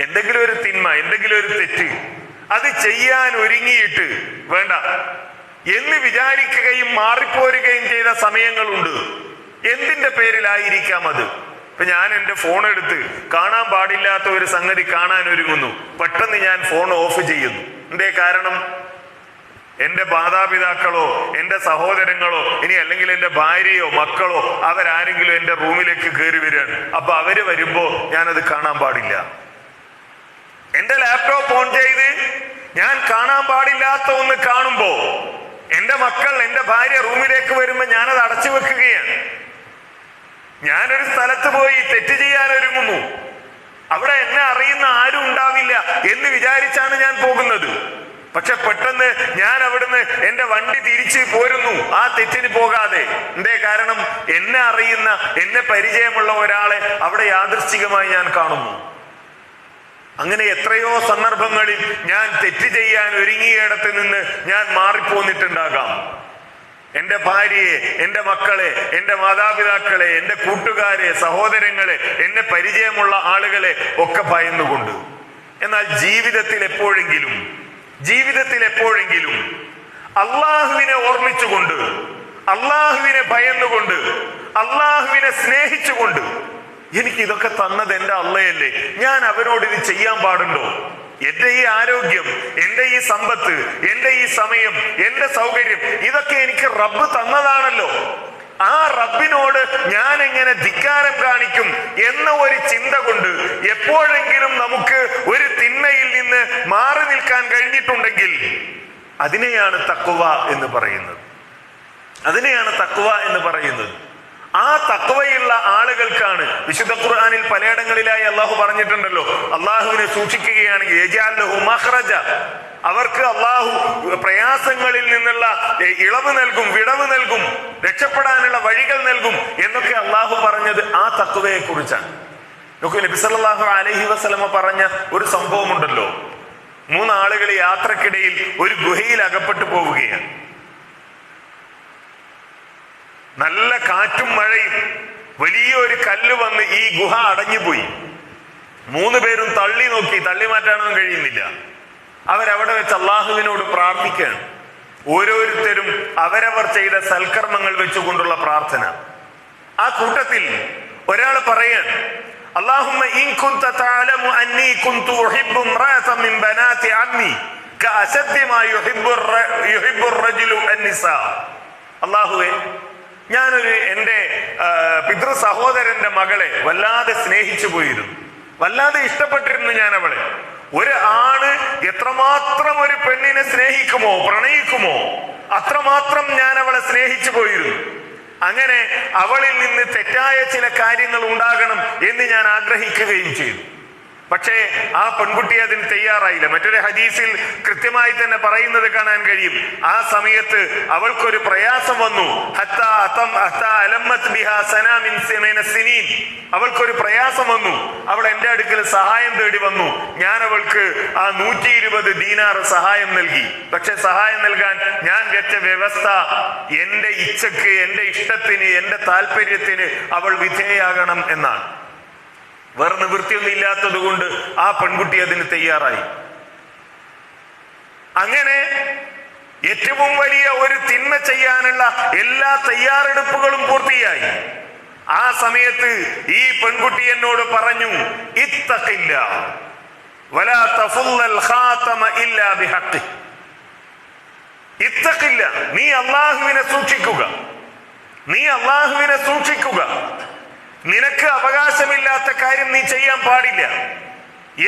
A: എന്തെങ്കിലും ഒരു തിന്മ, എന്തെങ്കിലും ഒരു തെറ്റ് അത് ചെയ്യാൻ ഒരുങ്ങിയിട്ട് വേണ്ട എന്ന് വിചാരിക്കുകയും മാറിപ്പോരുകയും ചെയ്ത സമയങ്ങളുണ്ട്. എന്തിന്റെ പേരിലായിരിക്കാം അത്? ഇപ്പൊ ഞാൻ എന്റെ ഫോൺ എടുത്ത് കാണാൻ പാടില്ലാത്ത ഒരു സംഗതി കാണാൻ ഒരുങ്ങുന്നു, പെട്ടെന്ന് ഞാൻ ഫോൺ ഓഫ് ചെയ്യുന്നു. എന്തേ കാരണം? എന്റെ മാതാപിതാക്കളോ എന്റെ സഹോദരങ്ങളോ ഇനി അല്ലെങ്കിൽ എന്റെ ഭാര്യയോ മക്കളോ അവരാരെങ്കിലും എന്റെ റൂമിലേക്ക് കയറി വരികയാണ്. അപ്പൊ അവര് വരുമ്പോ ഞാനത് കാണാൻ പാടില്ല. എന്റെ ലാപ്ടോപ്പ് ഓൺ ചെയ്ത് ഞാൻ കാണാൻ പാടില്ലാത്ത ഒന്ന് കാണുമ്പോ എന്റെ മക്കൾ, എന്റെ ഭാര്യ റൂമിലേക്ക് വരുമ്പോ ഞാനത് അടച്ചു വെക്കുകയാണ്. ഞാനൊരു സ്ഥലത്ത് പോയി തെറ്റ് ചെയ്യാൻ ഒരുങ്ങുന്നു, അവിടെ എന്നെ അറിയുന്ന ആരും ഉണ്ടാവില്ല എന്ന് വിചാരിച്ചാണ് ഞാൻ പോകുന്നത്. പക്ഷെ പെട്ടെന്ന് ഞാൻ അവിടുന്ന് എന്റെ വണ്ടി തിരിച്ച് പോരുന്നു ആ തെറ്റിന് പോകാതെ. എന്തേ കാരണം? എന്നെ അറിയുന്ന, എന്നെ പരിചയമുള്ള ഒരാളെ അവിടെ യാദൃശ്ചികമായി ഞാൻ കാണുന്നു. അങ്ങനെ എത്രയോ സന്ദർഭങ്ങളിൽ ഞാൻ തെറ്റ് ചെയ്യാൻ ഒരുങ്ങിയിടത്ത് നിന്ന് ഞാൻ മാറിപ്പോന്നിട്ടുണ്ടാകാം. എന്റെ ഭാര്യയെ, എന്റെ മക്കളെ, എന്റെ മാതാപിതാക്കളെ, എന്റെ കൂട്ടുകാരെ, സഹോദരങ്ങളെ, എന്നെ പരിചയമുള്ള ആളുകളെ ഒക്കെ ഭയന്നുകൊണ്ട്. എന്നാൽ ജീവിതത്തിൽ എപ്പോഴെങ്കിലും അള്ളാഹുവിനെ ഓർമ്മിച്ചുകൊണ്ട്, അള്ളാഹുവിനെ ഭയന്നുകൊണ്ട്, അള്ളാഹുവിനെ സ്നേഹിച്ചുകൊണ്ട്, എനിക്ക് ഇതൊക്കെ തന്നത് എന്റെ അള്ളയല്ലേ, ഞാൻ അവരോട് ഇത് ചെയ്യാൻ പാടുണ്ടോ? എന്റെ ഈ ആരോഗ്യം, എന്റെ ഈ സമ്പത്ത്, എന്റെ ഈ സമയം, എന്റെ സൗകര്യം, ഇതൊക്കെ എനിക്ക് റബ്ബ് തന്നതാണല്ലോ. ആ റബ്ബിനോട് ഞാൻ എങ്ങനെ ധിക്കാരം കാണിക്കും എന്ന ഒരു ചിന്ത കൊണ്ട് എപ്പോഴെങ്കിലും നമുക്ക് ഒരു തിന്മയിൽ നിന്ന് മാറി നിൽക്കാൻ കഴിഞ്ഞിട്ടുണ്ടെങ്കിൽ അതിനെയാണ് തഖ്വ എന്ന് പറയുന്നത്. ആ തഖ്വയുള്ള ആളുകൾക്കാണ് വിശുദ്ധ ഖുർആനിൽ പലയിടങ്ങളിലായി അള്ളാഹു പറഞ്ഞിട്ടുണ്ടല്ലോ, അള്ളാഹുവിനെ സൂക്ഷിക്കുകയാണെങ്കിൽ യജ്അൽ ലഹു മഖ്റജ, അവർക്ക് അള്ളാഹു പ്രയാസങ്ങളിൽ നിന്നുള്ള ഇളവ് നൽകും, വിടവ് നൽകും, രക്ഷപ്പെടാനുള്ള വഴികൾ നൽകും എന്നൊക്കെ അള്ളാഹു പറഞ്ഞത് ആ തഖ്വയെ കുറിച്ചാണ്. നോക്കൂ, നബി സല്ലല്ലാഹു അലൈഹി വസല്ലമ പറഞ്ഞ ഒരു സംഭവം ഉണ്ടല്ലോ. 3 ആളുകൾ യാത്രക്കിടയിൽ ഒരു ഗുഹയിൽ അകപ്പെട്ടു പോവുകയാണ്. നല്ല കാറ്റും മഴയും, വലിയൊരു കല്ല് വന്ന് ഈ ഗുഹ അടഞ്ഞുപോയി. 3 പേരും തള്ളി നോക്കി, തള്ളി മാറ്റാനൊന്നും കഴിയുന്നില്ല. അവരവിടെ വെച്ച് അള്ളാഹുവിനോട് പ്രാർത്ഥിക്കുകയാണ്. ഓരോരുത്തരും അവരവർ ചെയ്ത സൽക്കർമ്മങ്ങൾ വെച്ചുകൊണ്ടുള്ള പ്രാർത്ഥന. ആ കൂട്ടത്തിൽ ഒരാൾ പറയാണ്, അല്ലാഹുമ്മ ഇൻ കുൻത തഅലമു അന്നി കുൻതു ഉഹിബ്ബു ഇംറഅതൻ മിൻ ബനാതി അമ്മി കഅശദ്ദി മാ യുഹിബ്ബു റജുലു അന്നിസാ. അല്ലാഹുവേ, ഞാനൊരു എൻ്റെ പിതൃ സഹോദരന്റെ മകളെ വല്ലാതെ സ്നേഹിച്ചു പോയിരുന്നു, വല്ലാതെ ഇഷ്ടപ്പെട്ടിരുന്നു ഞാൻ അവളെ. ഒരു ആണ് എത്രമാത്രം ഒരു പെണ്ണിനെ സ്നേഹിക്കുമോ പ്രണയിക്കുമോ അത്രമാത്രം ഞാൻ അവളെ സ്നേഹിച്ചു പോയിരുന്നു. അങ്ങനെ അവളിൽ നിന്ന് തെറ്റായ ചില കാര്യങ്ങൾ ഉണ്ടാകണം എന്ന് ഞാൻ ആഗ്രഹിക്കുകയും ചെയ്തു. പക്ഷേ ആ പെൺകുട്ടി അതിന് തയ്യാറായില്ല. മറ്റൊരു ഹദീസിൽ കൃത്യമായി തന്നെ പറയുന്നത് കാണാൻ കഴിയും. ആ സമയത്ത് അവൾക്കൊരു പ്രയാസം വന്നു. അവൾക്കൊരു പ്രയാസം വന്നു. അവൾ എന്റെ അടുക്കൽ സഹായം തേടി വന്നു. ഞാൻ അവൾക്ക് ആ 120 ദീനാർ സഹായം നൽകി. പക്ഷെ സഹായം നൽകാൻ ഞാൻ വെച്ച വ്യവസ്ഥ എന്റെ ഇച്ഛക്ക്, എന്റെ ഇഷ്ടത്തിന്, എന്റെ താല്പര്യത്തിന് അവൾ വിധേയാകണം എന്നാണ്. വേറെ നിവൃത്തിയൊന്നും ഇല്ലാത്തത് കൊണ്ട് ആ പെൺകുട്ടി അതിന് തയ്യാറായി. അങ്ങനെ ഏറ്റവും വലിയ ഒരു തിന്മ ചെയ്യാനുള്ള എല്ലാ തയ്യാറെടുപ്പുകളും പൂർത്തിയായി. ആ സമയത്ത് ഈ പെൺകുട്ടി എന്നോട് പറഞ്ഞു, ഇത്തഖില്ല വലാ തഫുല്ലൽ ഖാതമ ഇല്ലാ ബിഹഖി. ഇത്തഖില്ല, നീ അല്ലാഹുവിനെ സൂക്ഷിക്കുക, നീ അല്ലാഹുവിനെ സൂക്ഷിക്കുക. നിനക്ക് അവകാശമില്ലാത്ത കാര്യം നീ ചെയ്യാൻ പാടില്ല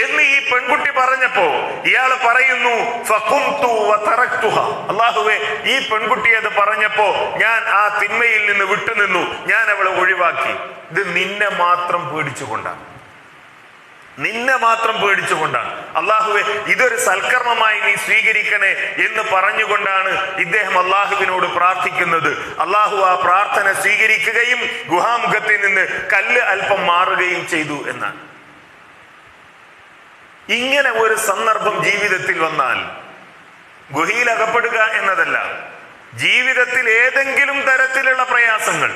A: എന്ന് ഈ പെൺകുട്ടി പറഞ്ഞപ്പോ ഇയാൾ പറയുന്നു, ഫഖുംതു വതറക്തുഹ. അല്ലാഹുവേ, ഈ പെൺകുട്ടി അത് പറഞ്ഞപ്പോ ഞാൻ ആ തിന്മയിൽ നിന്ന് വിട്ടുനിന്നു, ഞാൻ അവളെ ഒഴിവാക്കി. ഇത് നിന്നെ മാത്രം പേടിച്ചുകൊണ്ടാണ്, നിന്നെ മാത്രം പേടിച്ചുകൊണ്ടാണ്. അല്ലാഹുവേ, ഇതൊരു സൽക്കർമ്മമായി നീ സ്വീകരിക്കണേ എന്ന് പറഞ്ഞുകൊണ്ടാണ് ഇദ്ദേഹം അല്ലാഹുവിനോട് പ്രാർത്ഥിക്കുന്നത്. അല്ലാഹു ആ പ്രാർത്ഥന സ്വീകരിക്കുകയും ഗുഹാമുഖത്തിൽ നിന്ന് കല്ല് അല്പം മാറുകയും ചെയ്തു എന്നാണ്. ഇങ്ങനെ ഒരു സന്ദർഭം ജീവിതത്തിൽ വന്നാൽ ഗുഹയിൽ അകപ്പെടുക എന്നതല്ല, ജീവിതത്തിൽ ഏതെങ്കിലും തരത്തിലുള്ള പ്രയാസങ്ങൾ,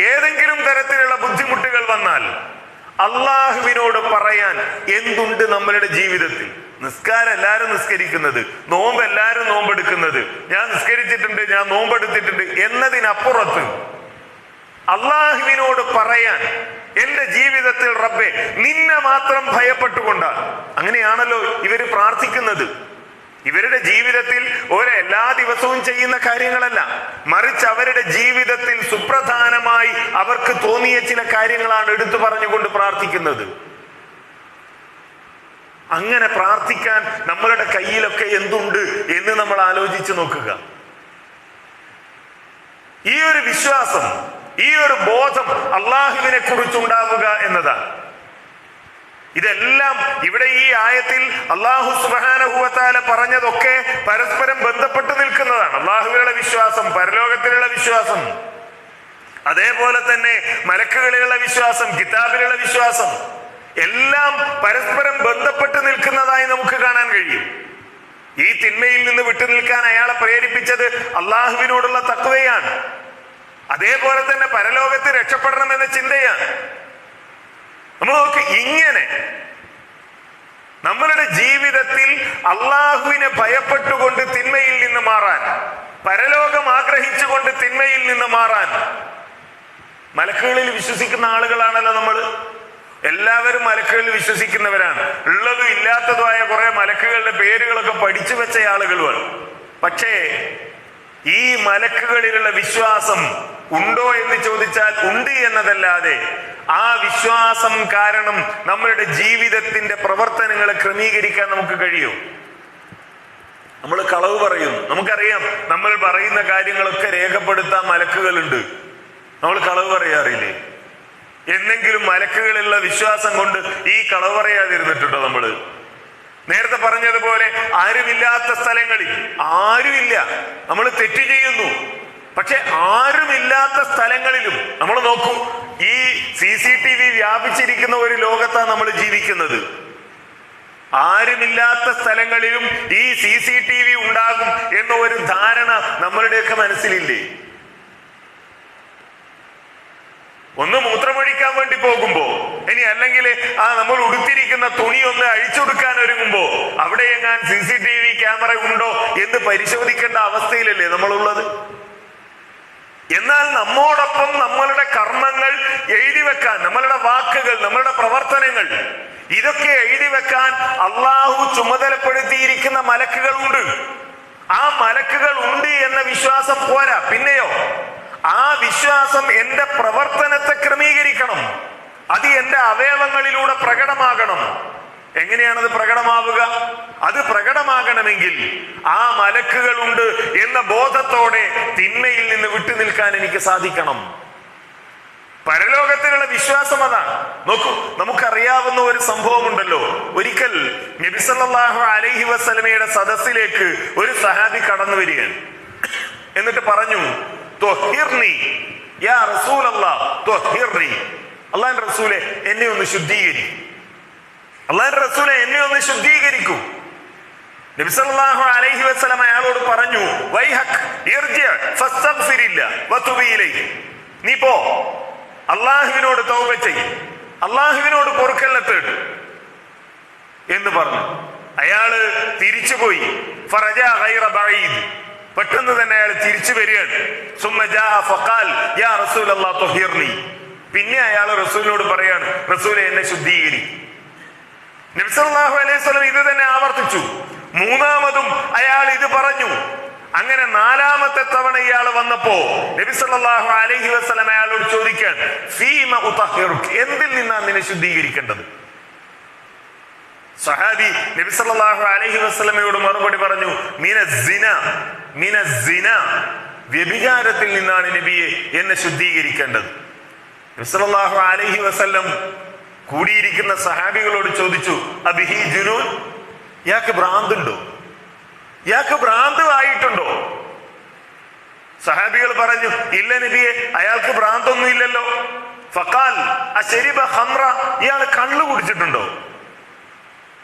A: ഏതെങ്കിലും തരത്തിലുള്ള ബുദ്ധിമുട്ടുകൾ വന്നാൽ അള്ളാഹുവിനോട് പറയാൻ എന്തുണ്ട് നമ്മളുടെ ജീവിതത്തിൽ? നിസ്കാരം എല്ലാരും നിസ്കരിക്കുന്നത്, നോമ്പ് എല്ലാരും നോമ്പെടുക്കുന്നത്, ഞാൻ നിസ്കരിച്ചിട്ടുണ്ട്, ഞാൻ നോമ്പെടുത്തിട്ടുണ്ട് എന്നതിനപ്പുറത്ത് അള്ളാഹുവിനോട് പറയാൻ എന്റെ ജീവിതത്തിൽ റബ്ബേ നിന്നെ മാത്രം ഭയപ്പെട്ടുകൊണ്ടാണ്. അങ്ങനെയാണല്ലോ ഇവര് പ്രാർത്ഥിക്കുന്നത്. ഇവരുടെ ജീവിതത്തിൽ എല്ലാ ദിവസവും ചെയ്യുന്ന കാര്യങ്ങളല്ല, മറിച്ച് അവരുടെ ജീവിതത്തിൽ സുപ്രധാനമായി അവർക്ക് തോന്നിയ ചില കാര്യങ്ങളാണ് എടുത്തു പറഞ്ഞുകൊണ്ട് പ്രാർത്ഥിക്കുന്നത്. അങ്ങനെ പ്രാർത്ഥിക്കാൻ നമ്മളുടെ കയ്യിലൊക്കെ എന്തുണ്ട് എന്ന് നമ്മൾ ആലോചിച്ച് നോക്കുക. ഈ ഒരു വിശ്വാസം, ഈ ഒരു ബോധം അള്ളാഹുവിനെ കുറിച്ചുണ്ടാവുക എന്നതാണ്. ഇതെല്ലാം ഇവിടെ ഈ ആയത്തിൽ അല്ലാഹു സുബ്ഹാനഹു വ തആല പറഞ്ഞതൊക്കെ പരസ്പരം ബന്ധപ്പെട്ട് നിൽക്കുന്നതാണ്. അള്ളാഹുവിലുള്ള വിശ്വാസം, പരലോകത്തിലുള്ള വിശ്വാസം, അതേപോലെ തന്നെ മലക്കുകളിലുള്ള വിശ്വാസം, കിതാബിലുള്ള വിശ്വാസം, എല്ലാം പരസ്പരം ബന്ധപ്പെട്ട് നിൽക്കുന്നതായി നമുക്ക് കാണാൻ കഴിയും. ഈ തിന്മയിൽ നിന്ന് വിട്ടുനിൽക്കാൻ അയാളെ പ്രേരിപ്പിച്ചത് അള്ളാഹുവിനോടുള്ള തഖ്വയാണ്. അതേപോലെ തന്നെ പരലോകത്ത് രക്ഷപ്പെടണമെന്ന ചിന്തയാണ്. നമ്മൾ നോക്ക്, ഇങ്ങനെ നമ്മളുടെ ജീവിതത്തിൽ അള്ളാഹുവിനെ ഭയപ്പെട്ടുകൊണ്ട് തിന്മയിൽ നിന്ന് മാറാൻ, പരലോകം ആഗ്രഹിച്ചുകൊണ്ട് തിന്മയിൽ നിന്ന് മാറാൻ, മലക്കുകളിൽ വിശ്വസിക്കുന്ന ആളുകളാണല്ലോ നമ്മൾ. എല്ലാവരും മലക്കുകളിൽ വിശ്വസിക്കുന്നവരാണ്. ഉള്ളതും ഇല്ലാത്തതുമായ കുറെ മലക്കുകളുടെ പേരുകളൊക്കെ പഠിച്ചു വെച്ച ആളുകളുമാണ്. പക്ഷേ ഈ മലക്കുകളിലുള്ള വിശ്വാസം ഉണ്ടോ എന്ന് ചോദിച്ചാൽ ഉണ്ട് എന്നതല്ലാതെ ആ വിശ്വാസം കാരണം നമ്മളുടെ ജീവിതത്തിന്റെ പ്രവർത്തനങ്ങളെ ക്രമീകരിക്കാൻ നമുക്ക് കഴിയും? നമ്മൾ കളവ് പറയുന്നു, നമുക്കറിയാം നമ്മൾ പറയുന്ന കാര്യങ്ങളൊക്കെ രേഖപ്പെടുത്താൻ മലക്കുകളുണ്ട്. നമ്മൾ കളവ് പറയാറില്ലേ? എന്നെങ്കിലും മലക്കുകളുള്ള വിശ്വാസം കൊണ്ട് ഈ കളവ് പറയാതിരുന്നിട്ടുണ്ടോ? നമ്മള് നേരത്തെ പറഞ്ഞതുപോലെ ആരുമില്ലാത്ത സ്ഥലങ്ങളിൽ ആരുമില്ല, നമ്മൾ തെറ്റ് ചെയ്യുന്നു. പക്ഷെ ആരുമില്ലാത്ത സ്ഥലങ്ങളിലും നമ്മൾ നോക്കൂ, ഈ CCTV വ്യാപിച്ചിരിക്കുന്ന ഒരു ലോകത്താണ് നമ്മൾ ജീവിക്കുന്നത്. ആരുമില്ലാത്ത സ്ഥലങ്ങളിലും ഈ CCTV ഉണ്ടാകും എന്ന ഒരു ധാരണ നമ്മളുടെയൊക്കെ മനസ്സിലില്ലേ? ഒന്ന് മൂത്രമൊഴിക്കാൻ വേണ്ടി പോകുമ്പോ, ഇനി അല്ലെങ്കിൽ നമ്മൾ ഉടുത്തിരിക്കുന്ന തുണി ഒന്ന് അഴിച്ചൊടുക്കാൻ ഒരുങ്ങുമ്പോ അവിടെ എങ്ങാൻ CCTV ക്യാമറ ഉണ്ടോ എന്ന് പരിശോധിക്കേണ്ട അവസ്ഥയിലല്ലേ നമ്മളുള്ളത്? എന്നാൽ നമ്മോടൊപ്പം നമ്മളുടെ കർമ്മങ്ങൾ എഴുതി വെക്കാൻ, നമ്മളുടെ വാക്കുകൾ, നമ്മളുടെ പ്രവർത്തനങ്ങൾ, ഇതൊക്കെ എഴുതി വെക്കാൻ അള്ളാഹു ചുമതലപ്പെടുത്തിയിരിക്കുന്ന മലക്കുകളുണ്ട്. ആ മലക്കുകൾ ഉണ്ട് എന്ന വിശ്വാസം പോരാ, പിന്നെയോ ആ വിശ്വാസം എന്റെ പ്രവർത്തനത്തെ ക്രമീകരിക്കണം. അത് എന്റെ അവയവങ്ങളിലൂടെ പ്രകടമാകണം. എങ്ങനെയാണത് പ്രകടമാവുക? അത് പ്രകടമാകണമെങ്കിൽ ആ മലക്കുകളുണ്ട് എന്ന ബോധത്തോടെ തിന്മയിൽ നിന്ന് വിട്ടുനിൽക്കാൻ എനിക്ക് സാധിക്കണം. പരലോകത്തിലുള്ള വിശ്വാസം അതാണ്. നോക്കൂ, നമുക്കറിയാവുന്ന ഒരു സംഭവം ഉണ്ടല്ലോ. ഒരിക്കൽ നബി സല്ലല്ലാഹു അലൈഹി വസല്ലമയുടെ സദസ്സിലേക്ക് ഒരു സഹാബി കടന്നു വരികയാണ്. എന്നിട്ട് പറഞ്ഞു, ത്വഹിർനി യാ റസൂലല്ലാഹ് ത്വഹിർനി, അല്ലാഹുവിന്റെ റസൂലേ എന്നെ ഒന്ന് ശുദ്ധീകരിക്കൂ, അല്ലാഹുവിന്റെ റസൂലേ എന്നെ ഒന്ന് ശുദ്ധീകരിക്കൂ. നബി സല്ലല്ലാഹു അലൈഹി വസല്ലം അയാളോട് പറഞ്ഞു, വൈഹക് ഇർജി ഫസ്തഗ്ഫിരില്ല വതുബ് ഇലൈഹി, നീ പോ, അള്ളാഹുവിനോട് തൗബ ചെയ്യ്, അള്ളാഹുവിനോട് പൊറുക്കലിനെ തേട് എന്ന് പറഞ്ഞു. അയാള് തിരിച്ചുപോയി. ഫറജാ ഗൈറ ബഈദ്, പെട്ടെന്ന് തന്നെ അയാൾ തിരിച്ചു വരികയാണ്. സുമ്മ ജാ ഫഖാൽ യാ റസൂലല്ലാഹ് ത്വഹിർനി, പിന്നെ അയാൾ റസൂലിനോട് പറയാണ്, റസൂലേ എന്നെ ശുദ്ധീകരിക്കും. നബി സല്ലല്ലാഹു അലൈഹി വസല്ലം ഇത് തന്നെ ആവർത്തിച്ചു. മൂന്നാമതും അയാൾ ഇത് പറഞ്ഞു. അങ്ങനെ നാലാമത്തെ തവണ ഇയാൾ വന്നപ്പോ നബി സല്ലല്ലാഹു അലൈഹി വസല്ലം അയാളോട് ചോദിക്കാൻ, ഫീമ ഉതഹിറുക, എന്തിൽ നിന്നാണ് നിന്നെ ശുദ്ധീകരിക്കേണ്ടത്? സഹാബി നബി സല്ലല്ലാഹു അലൈഹി വസല്ലമയോട് മറുപടി പറഞ്ഞു, മിനസ്സിന, മിനസ്സിന, വ്യഭിചാരത്തിൽ നിന്നാണ് നബിയെ എന്നെ ശുദ്ധീകരിക്കേണ്ടത്. നബി സല്ലല്ലാഹു അലൈഹി വസല്ലം കൂടിയിരിക്കുന്ന സഹാബികളോട് ചോദിച്ചു, അബിഹി ജുനൂൻ, ഇയാൾക്ക് ഭ്രാന്തുണ്ടോ? ഇയാൾക്ക് ഭ്രാന്ത് ആയിട്ടുണ്ടോ? സഹാബികൾ പറഞ്ഞു, ഇല്ല നബിയെ, അയാൾക്ക് ഭ്രാന്തൊന്നും ഇല്ലല്ലോ. ഫഖാൽ അശരിബ ഖംറ, ഇയാൾ കള്ളു കുടിച്ചിട്ടുണ്ടോ?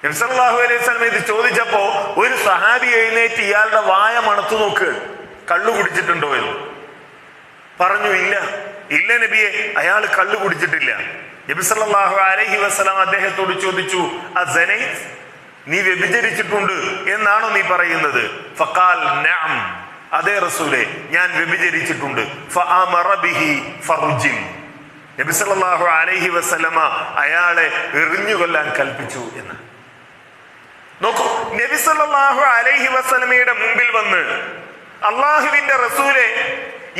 A: നബി സല്ലല്ലാഹു അലൈഹി വസല്ലം ഇത് ചോദിച്ചപ്പോ ഒരു സഹാബി എഴുന്നേറ്റ് ഇയാളുടെ വായ മണത്തു നോക്ക്, കള്ളു കുടിച്ചിട്ടുണ്ടോ എന്ന് പറഞ്ഞു. ഇല്ല, ഇല്ല നബിയെ, അയാൾ കള്ളു കുടിച്ചിട്ടില്ല. നബി സല്ലല്ലാഹു അലൈഹി വസല്ലം അദ്ദേഹത്തോട് ചോദിച്ചു, അസനൈത്, നീ വ്യഭിചരിച്ചിട്ടുണ്ട് എന്നാണോ നീ പറയുന്നത്? ഫഖാൽ നഅം, അതേ റസൂലേ, ഞാൻ വ്യഭിചരിച്ചിട്ടുണ്ട്. ഫഅമറ ബിഹി ഫറുജിം, നബി സല്ലല്ലാഹു അലൈഹി വസല്ലമ അയാളെ എറിഞ്ഞുകൊല്ലാൻ കൽപ്പിച്ചു എന്ന്. നോക്കൂ, നബി സല്ലല്ലാഹു അലൈഹി വസല്ലമയുടെ മുമ്പിൽ വന്ന് അള്ളാഹുവിന്റെ റസൂലെ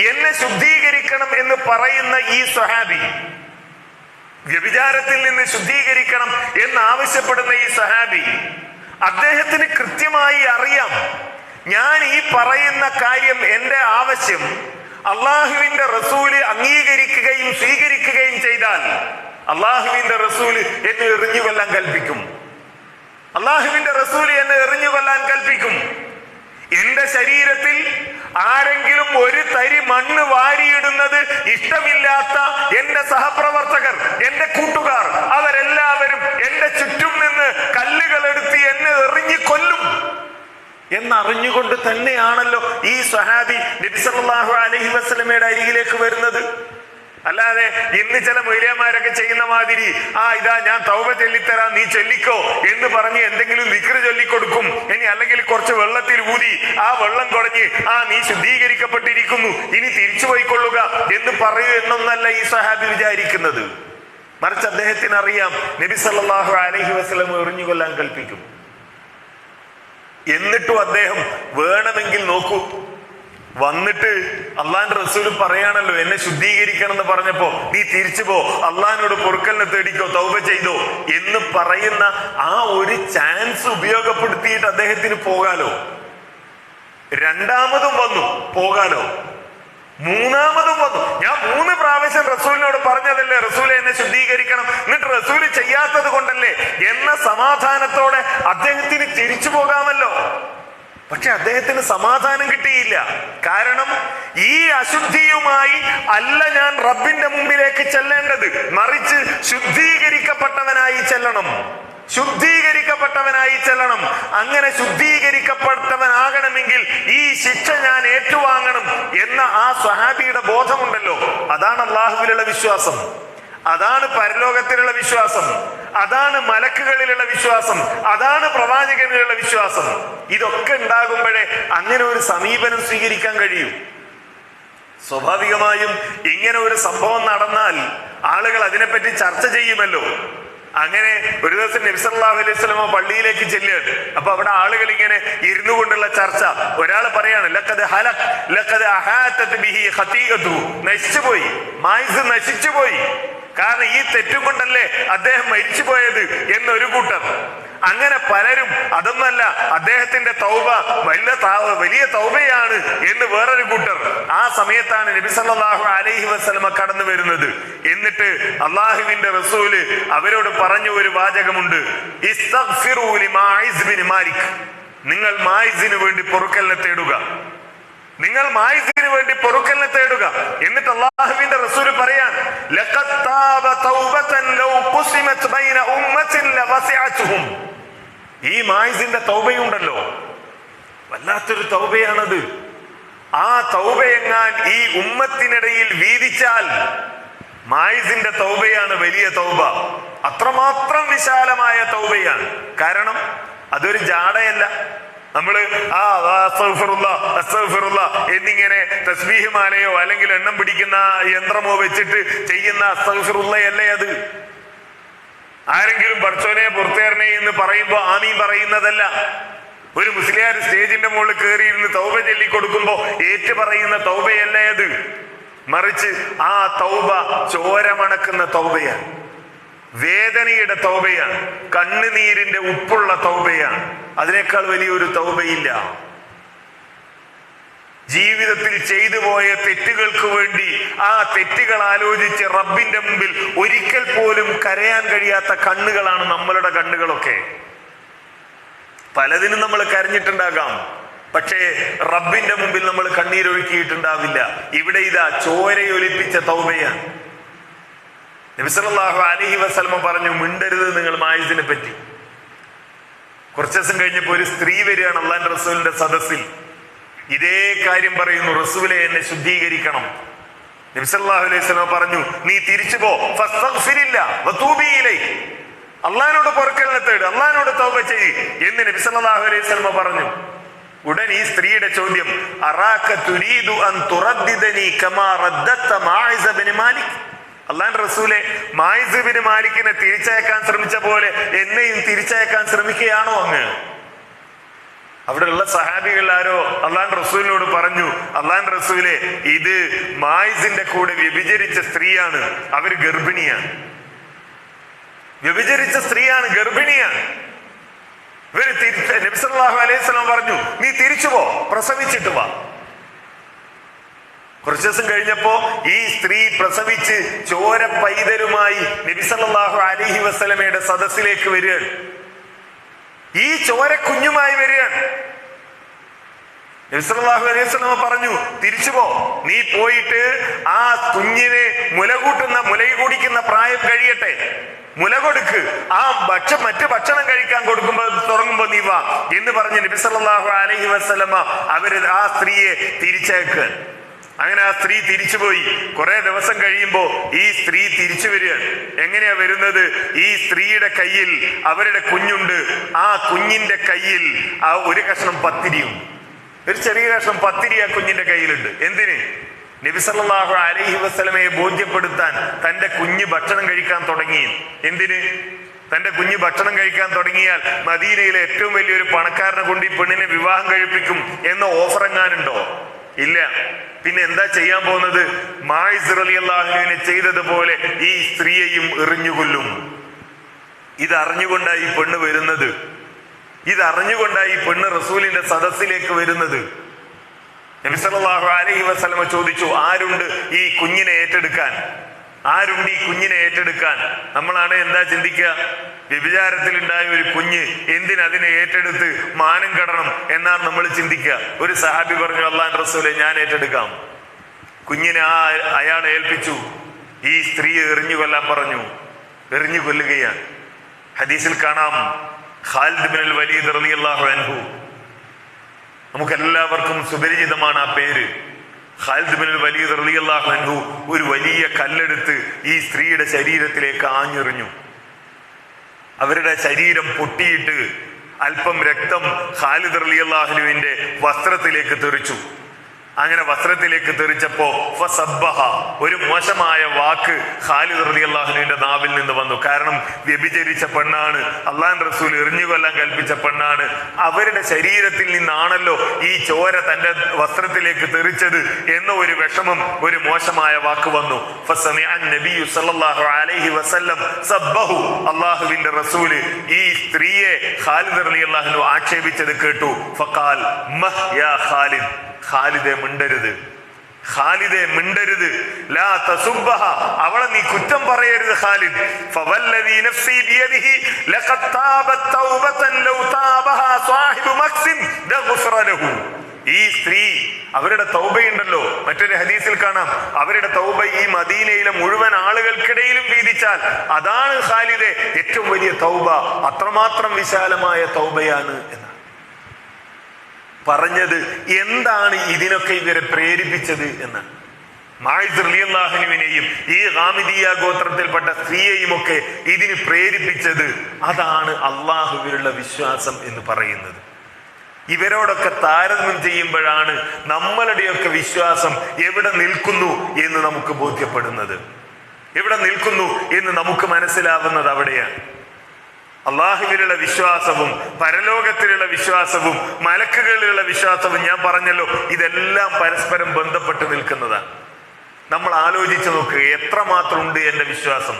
A: എന്നെ ശുദ്ധീകരിക്കണം എന്ന് പറയുന്ന ഈ സ്വഹാബി, വ്യഭിചാരത്തിൽ നിന്ന് ശുദ്ധീകരിക്കണം എന്നാവശ്യപ്പെടുന്ന ഈ സഹാബി, അദ്ദേഹത്തിന് കൃത്യമായി അറിയാം, ഞാൻ ഈ പറയുന്ന കാര്യം, എന്റെ ആവശ്യം അള്ളാഹുവിന്റെ റസൂല് അംഗീകരിക്കുകയും സ്വീകരിക്കുകയും ചെയ്താൽ അള്ളാഹുവിന്റെ റസൂല് എന്നെ എറിഞ്ഞുകൊല്ലാൻ കൽപ്പിക്കും. അള്ളാഹുവിന്റെ റസൂല് എന്നെ എറിഞ്ഞുകൊല്ലാൻ കൽപ്പിക്കും. എന്റെ ശരീരത്തിൽ ആരെങ്കിലും ഒരു തരി മണ്ണ് വാരിയിടുന്നത് ഇഷ്ടമില്ലാത്ത എന്റെ സഹപ്രവർത്തകർ, എന്റെ കൂട്ടുകാർ, അവരെല്ലാവരും എന്റെ ചുറ്റും നിന്ന് കല്ലുകൾ എടുത്ത് എന്നെ എറിഞ്ഞു കൊല്ലും എന്നറിഞ്ഞുകൊണ്ട് തന്നെയാണല്ലോ ഈ സ്വഹാബി നബി സല്ലല്ലാഹു അലൈഹി വസല്ലമയുടെ അരികിലേക്ക് വരുന്നത്. അല്ലാതെ ഇന്ന് ചില മൊയ്ലിയന്മാരൊക്കെ ചെയ്യുന്ന മാതിരി, ഇതാ ഞാൻ തൗബ ചൊല്ലിത്തരാം, നീ ചൊല്ലിക്കോ എന്ന് പറഞ്ഞ് എന്തെങ്കിലും ദിക്റ് ചൊല്ലിക്കൊടുക്കും. ഇനി അല്ലെങ്കിൽ കുറച്ച് വെള്ളത്തിൽ ഊതി ആ വെള്ളം കുടഞ്ഞ് നീ ശുദ്ധീകരിക്കപ്പെട്ടിരിക്കുന്നു, ഇനി തിരിച്ചു പോയിക്കൊള്ളുക എന്ന് പറയൂ എന്നൊന്നല്ല ഈ സഹാബി വിചാരിക്കുന്നത്. മറിച്ച് അദ്ദേഹത്തിന് അറിയാം, നബി സല്ലല്ലാഹു അലൈഹി വസല്ലം എറിഞ്ഞുകൊല്ലാൻ കൽപ്പിക്കും. എന്നിട്ടും അദ്ദേഹം വേണമെങ്കിൽ നോക്കൂ, വന്നിട്ട് അള്ളാന്റെ റസൂല് പറയാണല്ലോ, എന്നെ ശുദ്ധീകരിക്കണം എന്ന് പറഞ്ഞപ്പോ നീ തിരിച്ചു പോ, അള്ളാഹിനോട് പൊറുക്കലിനെ തേടിക്കോ, തൗബ ചെയ്തോ എന്ന് പറയുന്ന ആ ഒരു ചാൻസ് ഉപയോഗപ്പെടുത്തിയിട്ട് അദ്ദേഹത്തിന് പോകാലോ. രണ്ടാമതും വന്നു, പോകാലോ. മൂന്നാമതും വന്നു, ഞാൻ 3 പ്രാവശ്യം റസൂലിനോട് പറഞ്ഞതല്ലേ റസൂലെ എന്നെ ശുദ്ധീകരിക്കണം, എന്നിട്ട് റസൂല് ചെയ്യാത്തത് കൊണ്ടല്ലേ എന്ന സമാധാനത്തോടെ അദ്ദേഹത്തിന് തിരിച്ചു പോകാമല്ലോ. പക്ഷെ അദ്ദേഹത്തിന് സമാധാനം കിട്ടിയില്ല. കാരണം ഈ അശുദ്ധിയുമായി അല്ല ഞാൻ റബ്ബിന്റെ മുമ്പിലേക്ക് ചെല്ലേണ്ടത്, മറിച്ച് ശുദ്ധീകരിക്കപ്പെട്ടവനായി ചെല്ലണം, ശുദ്ധീകരിക്കപ്പെട്ടവനായി ചെല്ലണം. അങ്ങനെ ശുദ്ധീകരിക്കപ്പെട്ടവനാകണമെങ്കിൽ ഈ ശിക്ഷ ഞാൻ ഏറ്റുവാങ്ങണം എന്ന ആ സ്വഹാബിയുടെ ബോധമുണ്ടല്ലോ, അതാണ് അള്ളാഹുവിലുള്ള വിശ്വാസം. അതാണ് പരലോകത്തിലുള്ള വിശ്വാസം, അതാണ് മലക്കുകളിലുള്ള വിശ്വാസം, അതാണ് പ്രവാചകനിലുള്ള വിശ്വാസം. ഇതൊക്കെ ഉണ്ടാകുമ്പോഴേ അങ്ങനെ ഒരു സമീപനം സ്വീകരിക്കാൻ കഴിയും. സ്വാഭാവികമായും ഇങ്ങനെ ഒരു സംഭവം നടന്നാൽ ആളുകൾ അതിനെപ്പറ്റി ചർച്ച ചെയ്യുമല്ലോ. അങ്ങനെ ഒരു ദിവസം നബി സല്ലല്ലാഹു അലൈഹി വസല്ലം പള്ളിയിലേക്ക് ചെല്ലുകയാണ്. അപ്പൊ അവിടെ ആളുകൾ ഇങ്ങനെ ഇരുന്നു കൊണ്ടുള്ള ചർച്ച. ഒരാൾ പറയാണ്, ലഖദ് ഹലക് ലഖദ് അഹാതത് ബിഹി ഖതീഅതുഹു, നശിച്ചുപോയി, മായിസ് നശിച്ചുപോയി, കാരണം ഈ തെറ്റും കൊണ്ടല്ലേ അദ്ദേഹം മരിച്ചുപോയത് എന്നൊരു കൂട്ടർ. അങ്ങനെ പലരും അതൊന്നല്ല, അദ്ദേഹത്തിന്റെ തൗബ വലിയ തൗബയാണ് എന്ന് വേറൊരു കൂട്ടർ. ആ സമയത്താണ് നബി സല്ലല്ലാഹു അലൈഹി വസല്ലമ കടന്നു വരുന്നത്. എന്നിട്ട് അള്ളാഹുവിന്റെ റസൂല് അവരോട് പറഞ്ഞ ഒരു വാചകമുണ്ട്, ഇസ്തഗ്ഫിറൂ ലിമായിസ് ബിൻ മാലിക്, നിങ്ങൾ മായിസിന് വേണ്ടി പൊറുക്കലിനെ തേടുക, നിങ്ങൾ മായിസിന് വേണ്ടി പൊറുക്കലിനെ തേടുക. എന്നിട്ട് അല്ലാഹുവിന്റെ റസൂൽ പറയാൻ, ലഖദ് താബ തൗബതൻ ലൗ ഖുസിമത് ബൈന ഉമ്മത്തിൻ ലവസിഅതുഹും. ഈ മായിസിന്റെ തൗബയുണ്ടല്ലോ, വല്ലാത്തൊരു തൗബയാണത്. ആ തൗബയെങ്ങാൻ ഈ ഉമ്മത്തിനിടയിൽ വീതിച്ചാൽ മായിസിന്റെ തൗബയാണ് വലിയ തൗബ. അത്രമാത്രം വിശാലമായ തൗബയാണ്. കാരണം അതൊരു ജാടയല്ല. നമ്മള് അസ്തഗ്ഫിറുല്ലാ എന്നിങ്ങനെ തസ്ബീഹ് മാലയോ അല്ലെങ്കിൽ എണ്ണം പിടിക്കുന്ന യന്ത്രമോ വെച്ചിട്ട് ചെയ്യുന്ന അസ്തഗ്ഫിറുല്ലയല്ലേ അത്. ആരെങ്കിലും പടച്ചോനെ പുറത്തേറണേ എന്ന് പറയുമ്പോ ആമീൻ പറയുന്നതല്ല. ഒരു മുസ്ലിയാർ സ്റ്റേജിന്റെ മുകളിൽ കയറിയിരുന്ന് തൗബ ചൊല്ലിക്കൊടുക്കുമ്പോ ഏറ്റു പറയുന്ന തൗബയല്ലേ അത്. മറിച്ച് ആ തൗബ ചോരമണക്കുന്ന തൗബയാണ്, വേദനയുടെ തൗബയാണ്, കണ്ണുനീരിന്റെ ഉപ്പുള്ള തൗബയാണ്. അതിനേക്കാൾ വലിയൊരു തൗബയില്ല. ജീവിതത്തിൽ ചെയ്തു പോയ തെറ്റുകൾക്ക് വേണ്ടി ആ തെറ്റുകൾ ആലോചിച്ച് റബ്ബിന്റെ മുമ്പിൽ ഒരിക്കൽ പോലും കരയാൻ കഴിയാത്ത കണ്ണുകളാണ് നമ്മളുടെ കണ്ണുകളൊക്കെ. പലതിനും നമ്മൾ കരഞ്ഞിട്ടുണ്ടാകാം, പക്ഷേ റബ്ബിന്റെ മുമ്പിൽ നമ്മൾ കണ്ണീരൊഴുക്കിയിട്ടുണ്ടാവില്ല. ഇവിടെ ഇതാ ചോരയൊലിപ്പിച്ച തൗബയാണ്. നബി സല്ലല്ലാഹു അലൈഹി വസല്ലം പറഞ്ഞു, മിണ്ടരുത് നിങ്ങൾ മായിസിനെ പറ്റി. കുറച്ചു ദിവസം കഴിഞ്ഞപ്പോ ഒരു സ്ത്രീ വരികയാണ് അല്ലാഹുവിന്റെ റസൂലിന്റെ സദസ്സിൽ. ഇതേ കാര്യം പറയുന്നു, റസൂലെ എന്നെ ശുദ്ധീകരിക്കണം. നബി സല്ലല്ലാഹു അലൈഹി വസല്ലം പറഞ്ഞു, നീ തിരിച്ചു പോ, ഫസ്തഗ്ഫിരില്ലാ വതൂബി ഇലൈഹി, അള്ളാഹിനോട് പൊറുക്കലിനെ തേട്, അള്ളാഹിനോട് തൗബ ചെയ്യ് എന്ന് നബി സല്ലല്ലാഹു അലൈഹി വസല്ലം പറഞ്ഞു. ഉടൻ ഈ സ്ത്രീയുടെ ചോദ്യം, അറാക തുരീദു അൻ തുറദ്ദിദനി കമാ റദ്ദത മായിസ ബിൻ മാലിക്, അള്ളാഹുവിന്റെ റസൂലെ മായിസ് ബിൻ മാലിക്കിനെ തിരിച്ചയക്കാൻ ശ്രമിച്ച പോലെ എന്നെയും തിരിച്ചയക്കാൻ ശ്രമിക്കുകയാണോ അങ്ങ്? അവിടെയുള്ള സഹാബികൾ ആരോ അള്ളാഹുവിന്റെ റസൂലിനോട് പറഞ്ഞു, അള്ളാഹുവിന്റെ റസൂലെ ഇത് മായിസിന്റെ കൂടെ വ്യഭിചരിച്ച സ്ത്രീയാണ്, അവര് ഗർഭിണിയാണ്, വ്യഭിചരിച്ച സ്ത്രീയാണ്, ഗർഭിണിയാണ്. ഇവര് നബി സല്ലല്ലാഹു അലൈഹി വസല്ലം പറഞ്ഞു, നീ തിരിച്ചു പോ, പ്രസവിച്ചിട്ട് വാ. കുറച്ചു ദിവസം കഴിഞ്ഞപ്പോ ഈ സ്ത്രീ പ്രസവിച്ച് ചോര പൈതലുമായി നബി സല്ലല്ലാഹു അലൈഹി വസല്ലമയുടെ സദസ്സിലേക്ക് വരികയാണ്. ഈ ചോര കുഞ്ഞുമായി വരികയാണ്. നബി സല്ലല്ലാഹു അലൈഹി വസല്ലം പറഞ്ഞു, തിരിച്ചു പോ, നീ പോയിട്ട് ആ കുഞ്ഞിനെ മുല കുടിക്കുന്ന പ്രായം കഴിയട്ടെ, മുല കൊടുക്ക്, ആ മറ്റു ഭക്ഷണം കഴിക്കാൻ തുടങ്ങുമ്പോ നീ വാ എന്ന് പറഞ്ഞ് നബി സല്ലല്ലാഹു അലൈഹി വസല്ലമ അവര് ആ സ്ത്രീയെ തിരിച്ചയക്കുക. അങ്ങനെ ആ സ്ത്രീ തിരിച്ചുപോയി. കുറെ ദിവസം കഴിയുമ്പോ ഈ സ്ത്രീ തിരിച്ചു വരികയാണ്. എങ്ങനെയാ വരുന്നത്? ഈ സ്ത്രീയുടെ കയ്യിൽ അവരുടെ കുഞ്ഞുണ്ട്. ആ കുഞ്ഞിന്റെ കയ്യിൽ ആ ഒരു കഷ്ണം പത്തിരിയും, ഒരു ചെറിയ കഷ്ണം പത്തിരി ആ കുഞ്ഞിന്റെ കയ്യിലുണ്ട്. എന്തിന്? നബി സല്ലല്ലാഹു അലൈഹി വസല്ലമയെ ബോധ്യപ്പെടുത്താൻ തന്റെ കുഞ്ഞ് ഭക്ഷണം കഴിക്കാൻ തുടങ്ങി. എന്തിന്? തന്റെ കുഞ്ഞ് ഭക്ഷണം കഴിക്കാൻ തുടങ്ങിയാൽ മദീനയിലെ ഏറ്റവും വലിയൊരു പണക്കാരനെ കൊണ്ട് ഈ പെണ്ണിനെ വിവാഹം കഴിപ്പിക്കും എന്ന ഓഫർ എങ്ങാനുണ്ടോ? ഇല്ല. പിന്നെ എന്താ ചെയ്യാൻ പോകുന്നത്? മായിസ് റളിയല്ലാഹു അൻഹുവിനെ ചെയ്തതുപോലെ ഈ സ്ത്രീയെയും എറിഞ്ഞുകൊല്ലും. ഇതറിഞ്ഞുകൊണ്ടായി ഈ പെണ്ണ് വരുന്നത്, ഇതറിഞ്ഞുകൊണ്ടായി ഈ പെണ്ണ് റസൂലിന്റെ സദസ്സിലേക്ക് വരുന്നത്. നബി സല്ലല്ലാഹു അലൈഹി വസല്ലമ ചോദിച്ചു, ആരുണ്ട് ഈ കുഞ്ഞിനെ ഏറ്റെടുക്കാൻ? ആരുണ്ട് ഈ കുഞ്ഞിനെ ഏറ്റെടുക്കാൻ? നമ്മളാണ് എന്താ ചിന്തിക്കുക? വ്യഭിചാരത്തിൽ ഉണ്ടായ ഒരു കുഞ്ഞ് എന്തിനതിനെ ഏറ്റെടുത്ത് മാനം കടണം എന്നാണ് നമ്മൾ ചിന്തിക്കുക. ഒരു സഹാബി പറഞ്ഞു, അല്ലാഹുവിന്റെ റസൂലേ ഞാൻ ഏറ്റെടുക്കാം. കുഞ്ഞിനെ അയാളെ ഏൽപ്പിച്ചു. ഈ സ്ത്രീയെ എറിഞ്ഞു കൊല്ലാൻ പറഞ്ഞു. എറിഞ്ഞു കൊല്ലുകയാണ്. ഹദീസിൽ കാണാം, ഖാലിദ് ബിൻ വലീദ് റളിയല്ലാഹു അൻഹു, നമുക്കെല്ലാവർക്കും സുപരിചിതമാണ് ആ പേര്. ഖാലിദ് ബിൻ വലീദ് റളിയല്ലാഹു അൻഹു ഒരു വലിയ കല്ലെടുത്ത് ഈ സ്ത്രീയുടെ ശരീരത്തിലേക്ക് ആഞ്ഞെറിഞ്ഞു. അവരുടെ ശരീരം പൊട്ടിയിട്ട് അല്പം രക്തം ഖാലിദ് റളിയല്ലാഹു അൻഹുവിന്റെ വസ്ത്രത്തിലേക്ക് തെറിച്ചു. അങ്ങനെ വസ്ത്രത്തിലേക്ക് തെറിച്ചപ്പോ ഫസബ്ബഹ, ഒരു മോശമായ വാക്ക് ഖാലിദ് റളിയല്ലാഹു അൻഹുവിന്റെ നാവിൽ നിന്ന് വന്നു. കാരണം വ്യഭിചരിച്ച പെണ്ണാണ്, അള്ളാഹുവിന്റെ റസൂൽ എറിഞ്ഞുകൊല്ലാൻ കൽപ്പിച്ച പെണ്ണാണ്. അവരുടെ ശരീരത്തിൽ നിന്നാണല്ലോ ഈ ചോര തന്റെ വസ്ത്രത്തിലേക്ക് തെറിച്ചത് എന്ന ഒരു വിഷമം, ഒരു മോശമായ വാക്ക് വന്നു. ഫസമിഅ നബിയ്യു സല്ലല്ലാഹു അലൈഹി വസല്ലം സബ്ബഹു, അള്ളാഹുവിന്റെ റസൂല് ഈ സ്ത്രീയെ ഖാലിദ് റളിയല്ലാഹു അൻഹു ആക്ഷേപിച്ചത് കേട്ടു. ഫഖാൽ മഹ് യാ ഖാലിദ്, ഖാലിദെ മിണ്ടരുത്, ഖാലിദെ മിണ്ടരുത്, ലാ തസുബ്ബഹ, അവളെ നീ കുറ്റം പറയരുത് ഖാലിദ്. ഫവല്ലദീ നഫ്സി ബിയദിഹി ലഖദ് താബത് തൗബതൻ ലൗ താബഹാ സാഹിബു മക്സിൻ ലഗ്ഫറ ലഹു. ഈ സ്ത്രീ അവരുടെ തൗബയുണ്ടല്ലോ, മറ്റൊരു ഹദീസിൽ കാണാം, അവരുടെ തൗബ ഈ മദീനയിലെ മുഴുവൻ ആളുകൾക്കിടയിലും വീതിച്ചാൽ അതാണ് ഖാലിദെ ഏറ്റവും വലിയ തൗബ, അത്രമാത്രം വിശാലമായ തൗബയാണ് എന്ന് പറഞ്ഞത്. എന്താണ് ഇതിനൊക്കെ ഇവരെ പ്രേരിപ്പിച്ചത് എന്ന് മാഇസ് റളിയല്ലാഹു അൻഹുവിനെയും ഈ ഗാമിദിയ ഗോത്രത്തിൽപ്പെട്ട സ്ത്രീയെയും ഒക്കെ ഇതിന് പ്രേരിപ്പിച്ചത് അതാണ് അള്ളാഹുവിലുള്ള വിശ്വാസം എന്ന് പറയുന്നത്. ഇവരോടൊക്കെ താരതമ്യം ചെയ്യുമ്പോഴാണ് നമ്മളുടെയൊക്കെ വിശ്വാസം എവിടെ നിൽക്കുന്നു എന്ന് നമുക്ക് ബോധ്യപ്പെടുന്നത്, എവിടെ നിൽക്കുന്നു എന്ന് നമുക്ക് മനസ്സിലാവുന്നത് അവിടെയാണ്. അള്ളാഹുവിലുള്ള വിശ്വാസവും പരലോകത്തിലുള്ള വിശ്വാസവും മലക്കുകളിലുള്ള വിശ്വാസവും ഞാൻ പറഞ്ഞല്ലോ, ഇതെല്ലാം പരസ്പരം ബന്ധപ്പെട്ട് നിൽക്കുന്നതാണ്. നമ്മൾ ആലോചിച്ച് നോക്കുക, എത്രമാത്രം ഉണ്ട് എന്റെ വിശ്വാസം.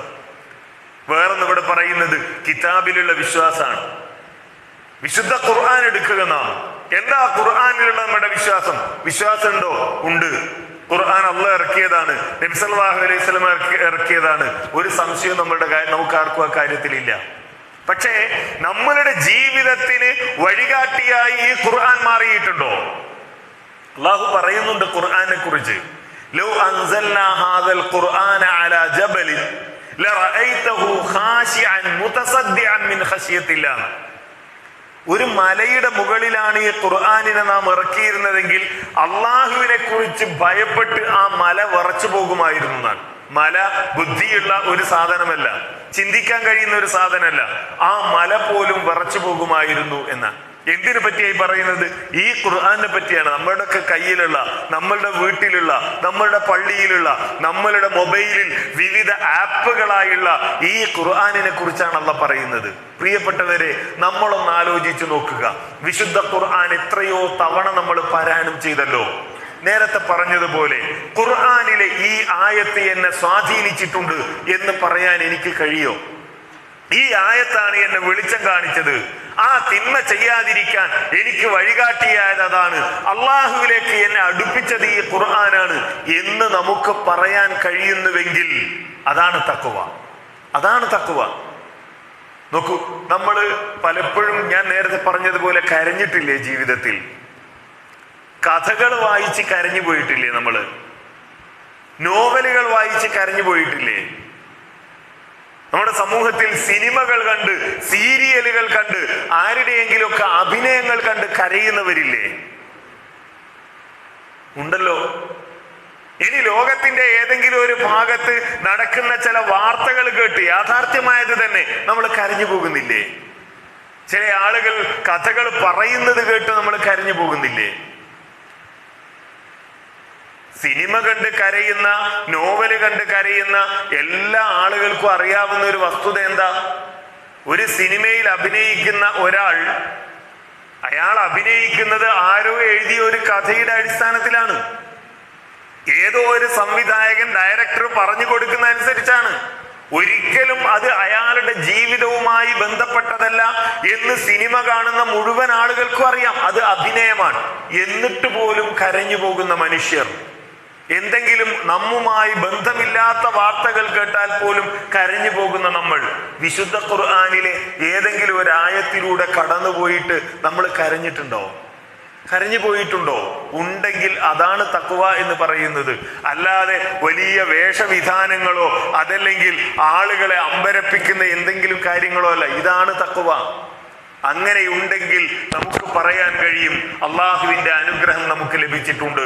A: വേറൊന്ന് ഇവിടെ പറയുന്നത് കിതാബിലുള്ള വിശ്വാസമാണ്. വിശുദ്ധ ഖുർആൻ എടുക്കുക നാം. എന്താ ഖുർആനിലുള്ള നമ്മുടെ വിശ്വാസം? വിശ്വാസം ഉണ്ടോ? ഉണ്ട്. ഖുർആൻ അള്ളാഹ് ഇറക്കിയതാണ്, നബി സല്ലല്ലാഹു അലൈഹി വസല്ലം ഇറക്കിയതാണ്. ഒരു സംശയവും നമുക്ക് ആർക്കും ആ കാര്യത്തിലില്ല. പക്ഷേ നമ്മളുടെ ജീവിതത്തിന് വഴികാട്ടിയായി ഈ ഖുർആൻ മാറിയിട്ടുണ്ടോ? അള്ളാഹു പറയുന്നുണ്ട് ഖുർആനെ കുറിച്ച്, ലൗ അൻസൽനാ ഹാദൽ ഖുർആന അലാ ജബലിൻ ലറഅയ്തഹു ഖാശിഅൻ മുതസദ്ദിഅൻ മിൻ ഖശിയത്തില്ലാഹ്. ഒരു മലയുടെ മുകളിലാണ് ഈ ഖുർആനിനെ നാം ഇറക്കിയിരുന്നതെങ്കിൽ അള്ളാഹുവിനെ കുറിച്ച് ഭയപ്പെട്ട് ആ മല വിറച്ചു പോകുമായിരുന്നു എന്നാണ്. മല ബുദ്ധിയുള്ള ഒരു സാധനമല്ല, ചിന്തിക്കാൻ കഴിയുന്ന ഒരു സാധനമല്ല. ആ മല പോലും വിറച്ചു പോകുമായിരുന്നു എന്നാണ്. എന്തിനു പറ്റിയായി പറയുന്നത്? ഈ ഖുർആനെ പറ്റിയാണ്. നമ്മളുടെ കയ്യിലുള്ള, നമ്മളുടെ വീട്ടിലുള്ള, നമ്മളുടെ പള്ളിയിലുള്ള, നമ്മളുടെ മൊബൈലിൽ വിവിധ ആപ്പുകളായുള്ള ഈ ഖുർആനിനെ കുറിച്ചാണ് അള്ളാഹ് പറയുന്നത്. പ്രിയപ്പെട്ടവരെ, നമ്മളൊന്ന് ആലോചിച്ചു നോക്കുക. വിശുദ്ധ ഖുർആൻ എത്രയോ തവണ നമ്മൾ പാരായണം ചെയ്തല്ലോ. നേരത്തെ പറഞ്ഞതുപോലെ ഖുർആനിലെ ഈ ആയത്ത് എന്നെ സ്വാധീനിച്ചിട്ടുണ്ട് എന്ന് പറയാൻ എനിക്ക് കഴിയോ? ഈ ആയത്താണ് എന്നെ വെളിച്ചം കാണിച്ചത്, ആ തിന്മ ചെയ്യാതിരിക്കാൻ എനിക്ക് വഴികാട്ടിയായത് അതാണ്, അള്ളാഹുവിലേക്ക് എന്നെ അടുപ്പിച്ചത് ഈ ഖുർആനാണ് എന്ന് നമുക്ക് പറയാൻ കഴിയുന്നുവെങ്കിൽ അതാണ് തഖ്വ. അതാണ് തഖ്വ. നോക്കൂ, നമ്മൾ പലപ്പോഴും ഞാൻ നേരത്തെ പറഞ്ഞതുപോലെ കരഞ്ഞിട്ടില്ലേ ജീവിതത്തിൽ? കഥകൾ വായിച്ച് കരഞ്ഞു പോയിട്ടില്ലേ? നമ്മള് നോവലുകൾ വായിച്ച് കരഞ്ഞു പോയിട്ടില്ലേ? നമ്മുടെ സമൂഹത്തിൽ സിനിമകൾ കണ്ട്, സീരിയലുകൾ കണ്ട്, ആരുടെയെങ്കിലുമൊക്കെ അഭിനയങ്ങൾ കണ്ട് കരയുന്നവരില്ലേ? ഉണ്ടല്ലോ. ഇനി ലോകത്തിന്റെ ഏതെങ്കിലും ഒരു ഭാഗത്ത് നടക്കുന്ന ചില വാർത്തകൾ കേട്ട് യാഥാർത്ഥ്യമായത് തന്നെ നമ്മൾ കരഞ്ഞു പോകുന്നില്ലേ? ചില ആളുകൾ കഥകൾ പറയുന്നത് കേട്ട് നമ്മൾ കരഞ്ഞു പോകുന്നില്ലേ? സിനിമ കണ്ട് കരയുന്ന, നോവല് കണ്ട് കരയുന്ന എല്ലാ ആളുകൾക്കും അറിയാവുന്ന ഒരു വസ്തുത എന്താ? ഒരു സിനിമയിൽ അഭിനയിക്കുന്ന ഒരാൾ, അയാൾ അഭിനയിക്കുന്നത് ആരോ എഴുതിയ ഒരു കഥയുടെ അടിസ്ഥാനത്തിലാണ്. ഏതോ ഒരു സംവിധായകൻ, ഡയറക്ടർ പറഞ്ഞു കൊടുക്കുന്ന അനുസരിച്ചാണ്. ഒരിക്കലും അത് അയാളുടെ ജീവിതവുമായി ബന്ധപ്പെട്ടതല്ല എന്ന് സിനിമ കാണുന്ന മുഴുവൻ ആളുകൾക്കും അറിയാം. അത് അഭിനയമാണ്. എന്നിട്ട് പോലും കരഞ്ഞു പോകുന്ന മനുഷ്യർ, എന്തെങ്കിലും നമ്മുമായി ബന്ധമില്ലാത്ത വാർത്തകൾ കേട്ടാൽ പോലും കരഞ്ഞു പോകുന്ന നമ്മൾ, വിശുദ്ധ ഖുർആനിലെ ഏതെങ്കിലും ഒരു ആയത്തിലൂടെ കടന്നുപോയിട്ട് നമ്മൾ കരഞ്ഞിട്ടുണ്ടോ? കരഞ്ഞു പോയിട്ടുണ്ടോ? ഉണ്ടെങ്കിൽ അതാണ് തഖ്വ എന്ന് പറയുന്നത്. അല്ലാതെ വലിയ വേഷവിധാനങ്ങളോ അതല്ലെങ്കിൽ ആളുകളെ അമ്പരപ്പിക്കുന്ന എന്തെങ്കിലും കാര്യങ്ങളോ അല്ല. ഇതാണ് തഖ്വ. അങ്ങനെയുണ്ടെങ്കിൽ നമുക്ക് പറയാൻ കഴിയും അള്ളാഹുവിന്റെ അനുഗ്രഹം നമുക്ക് ലഭിച്ചിട്ടുണ്ട്.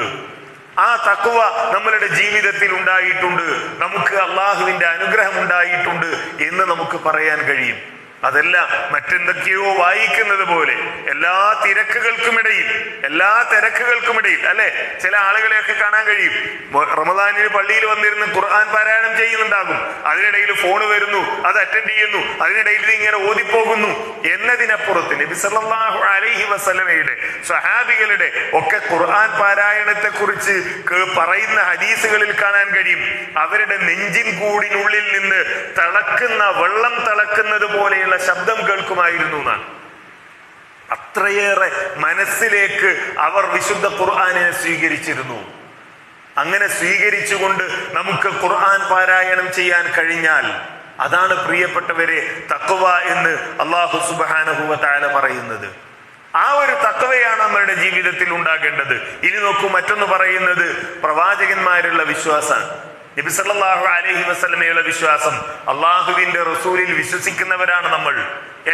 A: ആ തഖ്വ നമ്മളുടെ ജീവിതത്തിൽ ഉണ്ടായിട്ടുണ്ട്, നമുക്ക് അള്ളാഹുവിന്റെ അനുഗ്രഹം ഉണ്ടായിട്ടുണ്ട് എന്ന് നമുക്ക് പറയാൻ കഴിയും. അതല്ല മറ്റെന്തൊക്കെയോ വായിക്കുന്നത് പോലെ എല്ലാ തിരക്കുകൾക്കുമിടയിൽ അല്ലെ, ചില ആളുകളെയൊക്കെ കാണാൻ കഴിയും. റമദാനിന് പള്ളിയിൽ വന്നിരുന്ന് ഖുർആൻ പാരായണം ചെയ്യുന്നുണ്ടാകും, അതിനിടയിൽ ഫോൺ വരുന്നു, അത് അറ്റൻഡ് ചെയ്യുന്നു, അതിനിടയിൽ ഇങ്ങനെ ഓതിപ്പോകുന്നു എന്നതിനപ്പുറത്ത് നബി സല്ലല്ലാഹു അലൈഹി വസല്ലമയുടെ സ്വഹാബികളുടെ ഒക്കെ ഖുർആൻ പാരായണത്തെ കുറിച്ച് പറയുന്ന ഹദീസുകളിൽ കാണാൻ കഴിയും. അവരുടെ നെഞ്ചിൻ കൂടിനുള്ളിൽ നിന്ന് വെള്ളം തിളക്കുന്നത് പോലെയുള്ള ശബ്ദം കേൾക്കുമായിരുന്നു എന്നാണ്. അത്രയേറെ മനസ്സിലേക്ക് അവർ വിശുദ്ധ ഖുർആനിനെ സ്വീകരിച്ചിരുന്നു. അങ്ങനെ സ്വീകരിച്ചുകൊണ്ട് നമുക്ക് ഖുർആൻ പാരായണം ചെയ്യാൻ കഴിഞ്ഞാൽ അതാണ് പ്രിയപ്പെട്ടവരെ തഖ്വ എന്ന് അല്ലാഹു സുബ്ഹാനഹു വ തആല പറയുന്നത്. ആ ഒരു തഖ്വയാണ് നമ്മുടെ ജീവിതത്തിൽ ഉണ്ടാകേണ്ടത്. ഇനി നോക്കൂ, മറ്റൊന്ന് പറയുന്നത് പ്രവാചകന്മാരുള്ള വിശ്വാസമാണ്. നബി സല്ലല്ലാഹു അലൈഹി വസല്ലമയുടെ വിശ്വാസം, അള്ളാഹുവിന്റെ റസൂലിൽ വിശ്വസിക്കുന്നവരാണ് നമ്മൾ.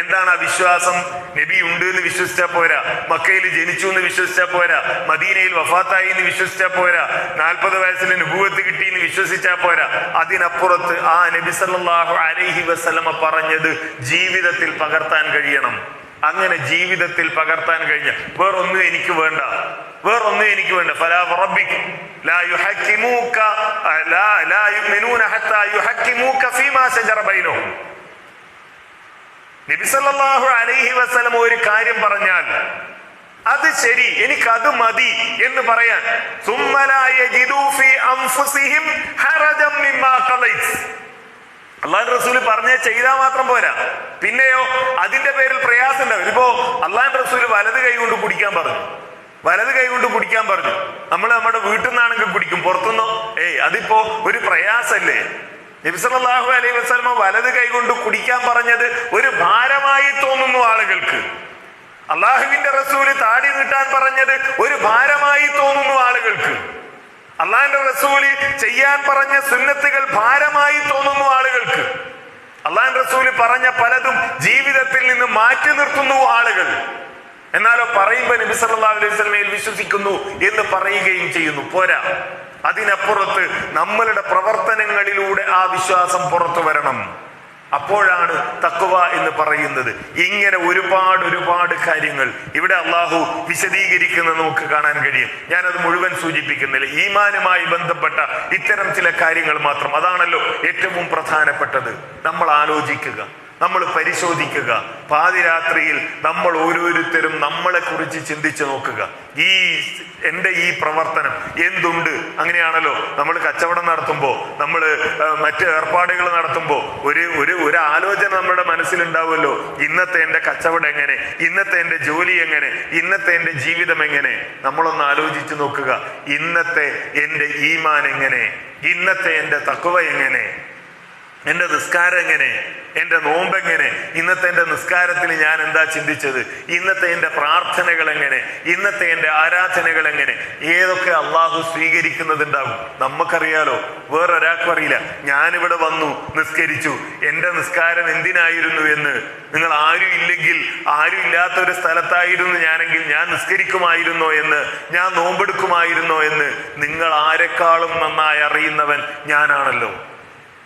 A: എന്താണ് ആ വിശ്വാസം? നബി ഉണ്ട് എന്ന് വിശ്വസിച്ചാൽ പോരാ, മക്കയിൽ ജനിച്ചു എന്ന് വിശ്വസിച്ചാൽ പോരാ, മദീനയിൽ വഫാത്തായി എന്ന് വിശ്വസിച്ചാൽ പോരാ, 40 വയസ്സിൽ നുബുവത്ത് കിട്ടി എന്ന് വിശ്വസിച്ചാൽ പോരാ. അതിനപ്പുറത്ത് ആ നബി സല്ലല്ലാഹു അലൈഹി വസല്ലമ പറഞ്ഞത് ജീവിതത്തിൽ പകർത്താൻ കഴിയണം. അങ്ങനെ ജീവിതത്തിൽ പകർത്താൻ കഴിഞ്ഞ വേറൊന്നും എനിക്ക് വേണ്ട. ഫലാ വറബ്ബിക ലാ യുഹക്കിമൂക ലാ യുമിനൂന ഹത്താ യുഹക്കിമൂക ഫീമാ ശജറ ബൈനഹും. നബി സല്ലല്ലാഹു അലൈഹി വസല്ലം ഒരു കാര്യം പറഞ്ഞാൽ അത് ശരി, എനിക്കത് മതി എന്ന് പറയാൻ സുമ്മ ലാ യജിദൂ ഫീ അൻഫുസിഹിം ഹറജം മിമ്മാ ഖളൈത്. അള്ളാഹുവിന്റെ റസൂല് പറഞ്ഞ ചെയ്താൽ മാത്രം പോരാ, പിന്നെയോ അതിന്റെ പേരിൽ പ്രയാസം ഉണ്ടാവും. ഇപ്പോ അള്ളാഹുവിന്റെ റസൂല് വലത് കൈ കൊണ്ട് കുടിക്കാൻ പറഞ്ഞു. നമ്മൾ നമ്മുടെ വീട്ടിൽ നിന്നാണെങ്കിൽ കുടിക്കും, പുറത്തുനിന്നോ അതിപ്പോ ഒരു പ്രയാസല്ലേ. നബി സല്ലല്ലാഹു അലൈഹി വസല്ലം വലത് കൈ കൊണ്ട് കുടിക്കാൻ പറഞ്ഞത് ഒരു ഭാരമായി തോന്നുന്നു ആളുകൾക്ക്. അള്ളാഹുവിന്റെ റസൂല് താടി നീട്ടാൻ പറഞ്ഞത് ഒരു ഭാരമായി തോന്നുന്നു ആളുകൾക്ക്. അള്ളാഹിന്റെ റസൂല് ചെയ്യാൻ പറഞ്ഞ സുന്നത്തുകൾ ഭാരമായി തോന്നുന്നു ആളുകൾക്ക്. അള്ളാഹിന്റെ റസൂല് പറഞ്ഞ പലതും ജീവിതത്തിൽ നിന്ന് മാറ്റി നിർത്തുന്നു ആളുകൾ. എന്നാലോ പറയുമ്പോ നബി സല്ലല്ലാഹു അലൈഹി വസല്ലമയിൽ വിശ്വസിക്കുന്നു എന്ന് പറയുകയും ചെയ്യുന്നു. പോരാ, അതിനപ്പുറത്ത് നമ്മളുടെ പ്രവർത്തനങ്ങളിലൂടെ ആ വിശ്വാസം പുറത്തു വരണം. അപ്പോഴാണ് തഖ്വ എന്ന് പറയുന്നത്. ഇങ്ങനെ ഒരുപാട് കാര്യങ്ങൾ ഇവിടെ അള്ളാഹു വിശദീകരിക്കുന്നത് നമുക്ക് കാണാൻ കഴിയും. ഞാനത് മുഴുവൻ സൂചിപ്പിക്കുന്നില്ല. ഈമാനുമായി ബന്ധപ്പെട്ട ഇത്തരം ചില കാര്യങ്ങൾ മാത്രം. അതാണല്ലോ ഏറ്റവും പ്രധാനപ്പെട്ടത്. നമ്മൾ ആലോചിക്കുക, നമ്മൾ പരിശോധിക്കുക. പാതിരാത്രിയിൽ നമ്മൾ ഓരോരുത്തരും നമ്മളെ കുറിച്ച് ചിന്തിച്ചു നോക്കുക. എൻ്റെ ഈ പ്രവർത്തനം എന്തുണ്ട്? അങ്ങനെയാണല്ലോ നമ്മൾ കച്ചവടം നടത്തുമ്പോൾ, നമ്മൾ മറ്റ് ഏർപ്പാടുകൾ നടത്തുമ്പോൾ ഒരു ആലോചന നമ്മുടെ മനസ്സിലുണ്ടാവുമല്ലോ. ഇന്നത്തെ എൻ്റെ കച്ചവടം എങ്ങനെ, ഇന്നത്തെ എൻ്റെ ജോലി എങ്ങനെ, ഇന്നത്തെ എൻ്റെ ജീവിതം എങ്ങനെ? നമ്മളൊന്ന് ആലോചിച്ച് നോക്കുക. ഇന്നത്തെ എൻ്റെ ഈമാൻ എങ്ങനെ, ഇന്നത്തെ എൻ്റെ തഖ്വ എങ്ങനെ, എൻ്റെ നിസ്കാരം എങ്ങനെ, എൻ്റെ നോമ്പെങ്ങനെ, ഇന്നത്തെ എൻ്റെ നിസ്കാരത്തിൽ ഞാൻ എന്താ ചിന്തിച്ചത്, ഇന്നത്തെ എൻ്റെ പ്രാർത്ഥനകൾ എങ്ങനെ, ഇന്നത്തെ എൻ്റെ ആരാധനകൾ എങ്ങനെ, ഏതൊക്കെ അള്ളാഹു സ്വീകരിക്കുന്നതുണ്ടാകും. നമുക്കറിയാലോ, വേറൊരാൾക്കും അറിയില്ല. ഞാനിവിടെ വന്നു നിസ്കരിച്ചു, എൻ്റെ നിസ്കാരം എന്തിനായിരുന്നു എന്ന്. നിങ്ങൾ ആരും ഇല്ലെങ്കിൽ, ആരും ഇല്ലാത്ത ഒരു സ്ഥലത്തായിരുന്നു ഞാനെങ്കിൽ ഞാൻ നിസ്കരിക്കുമായിരുന്നോ എന്ന്, ഞാൻ നോമ്പെടുക്കുമായിരുന്നോ എന്ന് നിങ്ങൾ ആരെക്കാളും നന്നായി അറിയുന്നവൻ ഞാനാണല്ലോ.